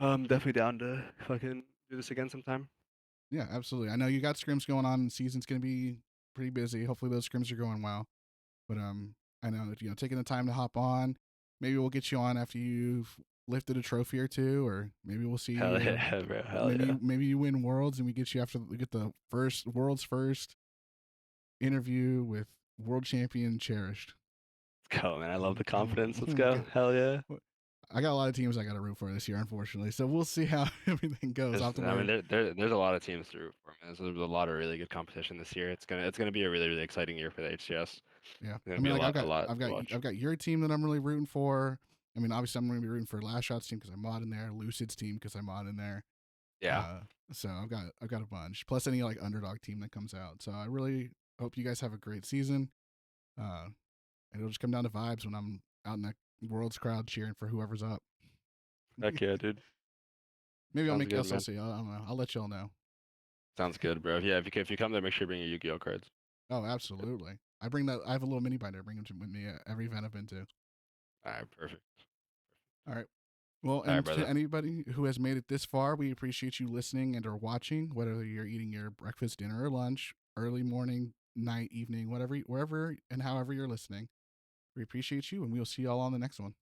Definitely down to fucking do this again sometime. Yeah, absolutely. I know you got scrims going on, and season's gonna be pretty busy. Hopefully, those scrims are going well. But I know that taking the time to hop on. Maybe we'll get you on after you've lifted a trophy or two, or maybe we'll see Hell you. yeah, bro. Hell Maybe yeah. maybe you win worlds, and we get you after we get the first world's first interview with world champion Cherished. Let's go, man. I love the confidence. Let's We'll go. get- Hell yeah. I got a lot of teams I got to root for this year, unfortunately. So we'll see how everything goes. I'll have to I mean, wear. there's a lot of teams to root for, man. There's a lot of really good competition this year. It's gonna be a really really exciting year for the HCS. Yeah, It's gonna I be mean, a like lot a lot to I've watch. got your team that I'm really rooting for. I mean, obviously, I'm going to be rooting for Last Shot's team because I'm mod in there. Lucid's team because I'm mod in there. Yeah. Uh, so I've got a bunch. Plus any like underdog team that comes out. So I really hope you guys have a great season. Uh, and it'll just come down to vibes when I'm out in that world's crowd cheering for whoever's up. Heck yeah, dude. Maybe I'll Sounds make good, man. SLC. I don't know. I'll let y'all know. Sounds good, bro. Yeah, if you come there, make sure you bring your Yu-Gi-Oh cards. Oh, absolutely. I bring that. I have a little mini binder. I bring them with me at every event I've been to. All right, perfect. All right. Well, All right, and to brother. anybody who has made it this far, we appreciate you listening and or watching, whether you're eating your breakfast, dinner, or lunch, early morning, night, evening, whatever, wherever and however you're listening. We appreciate you, and we'll see y'all on the next one.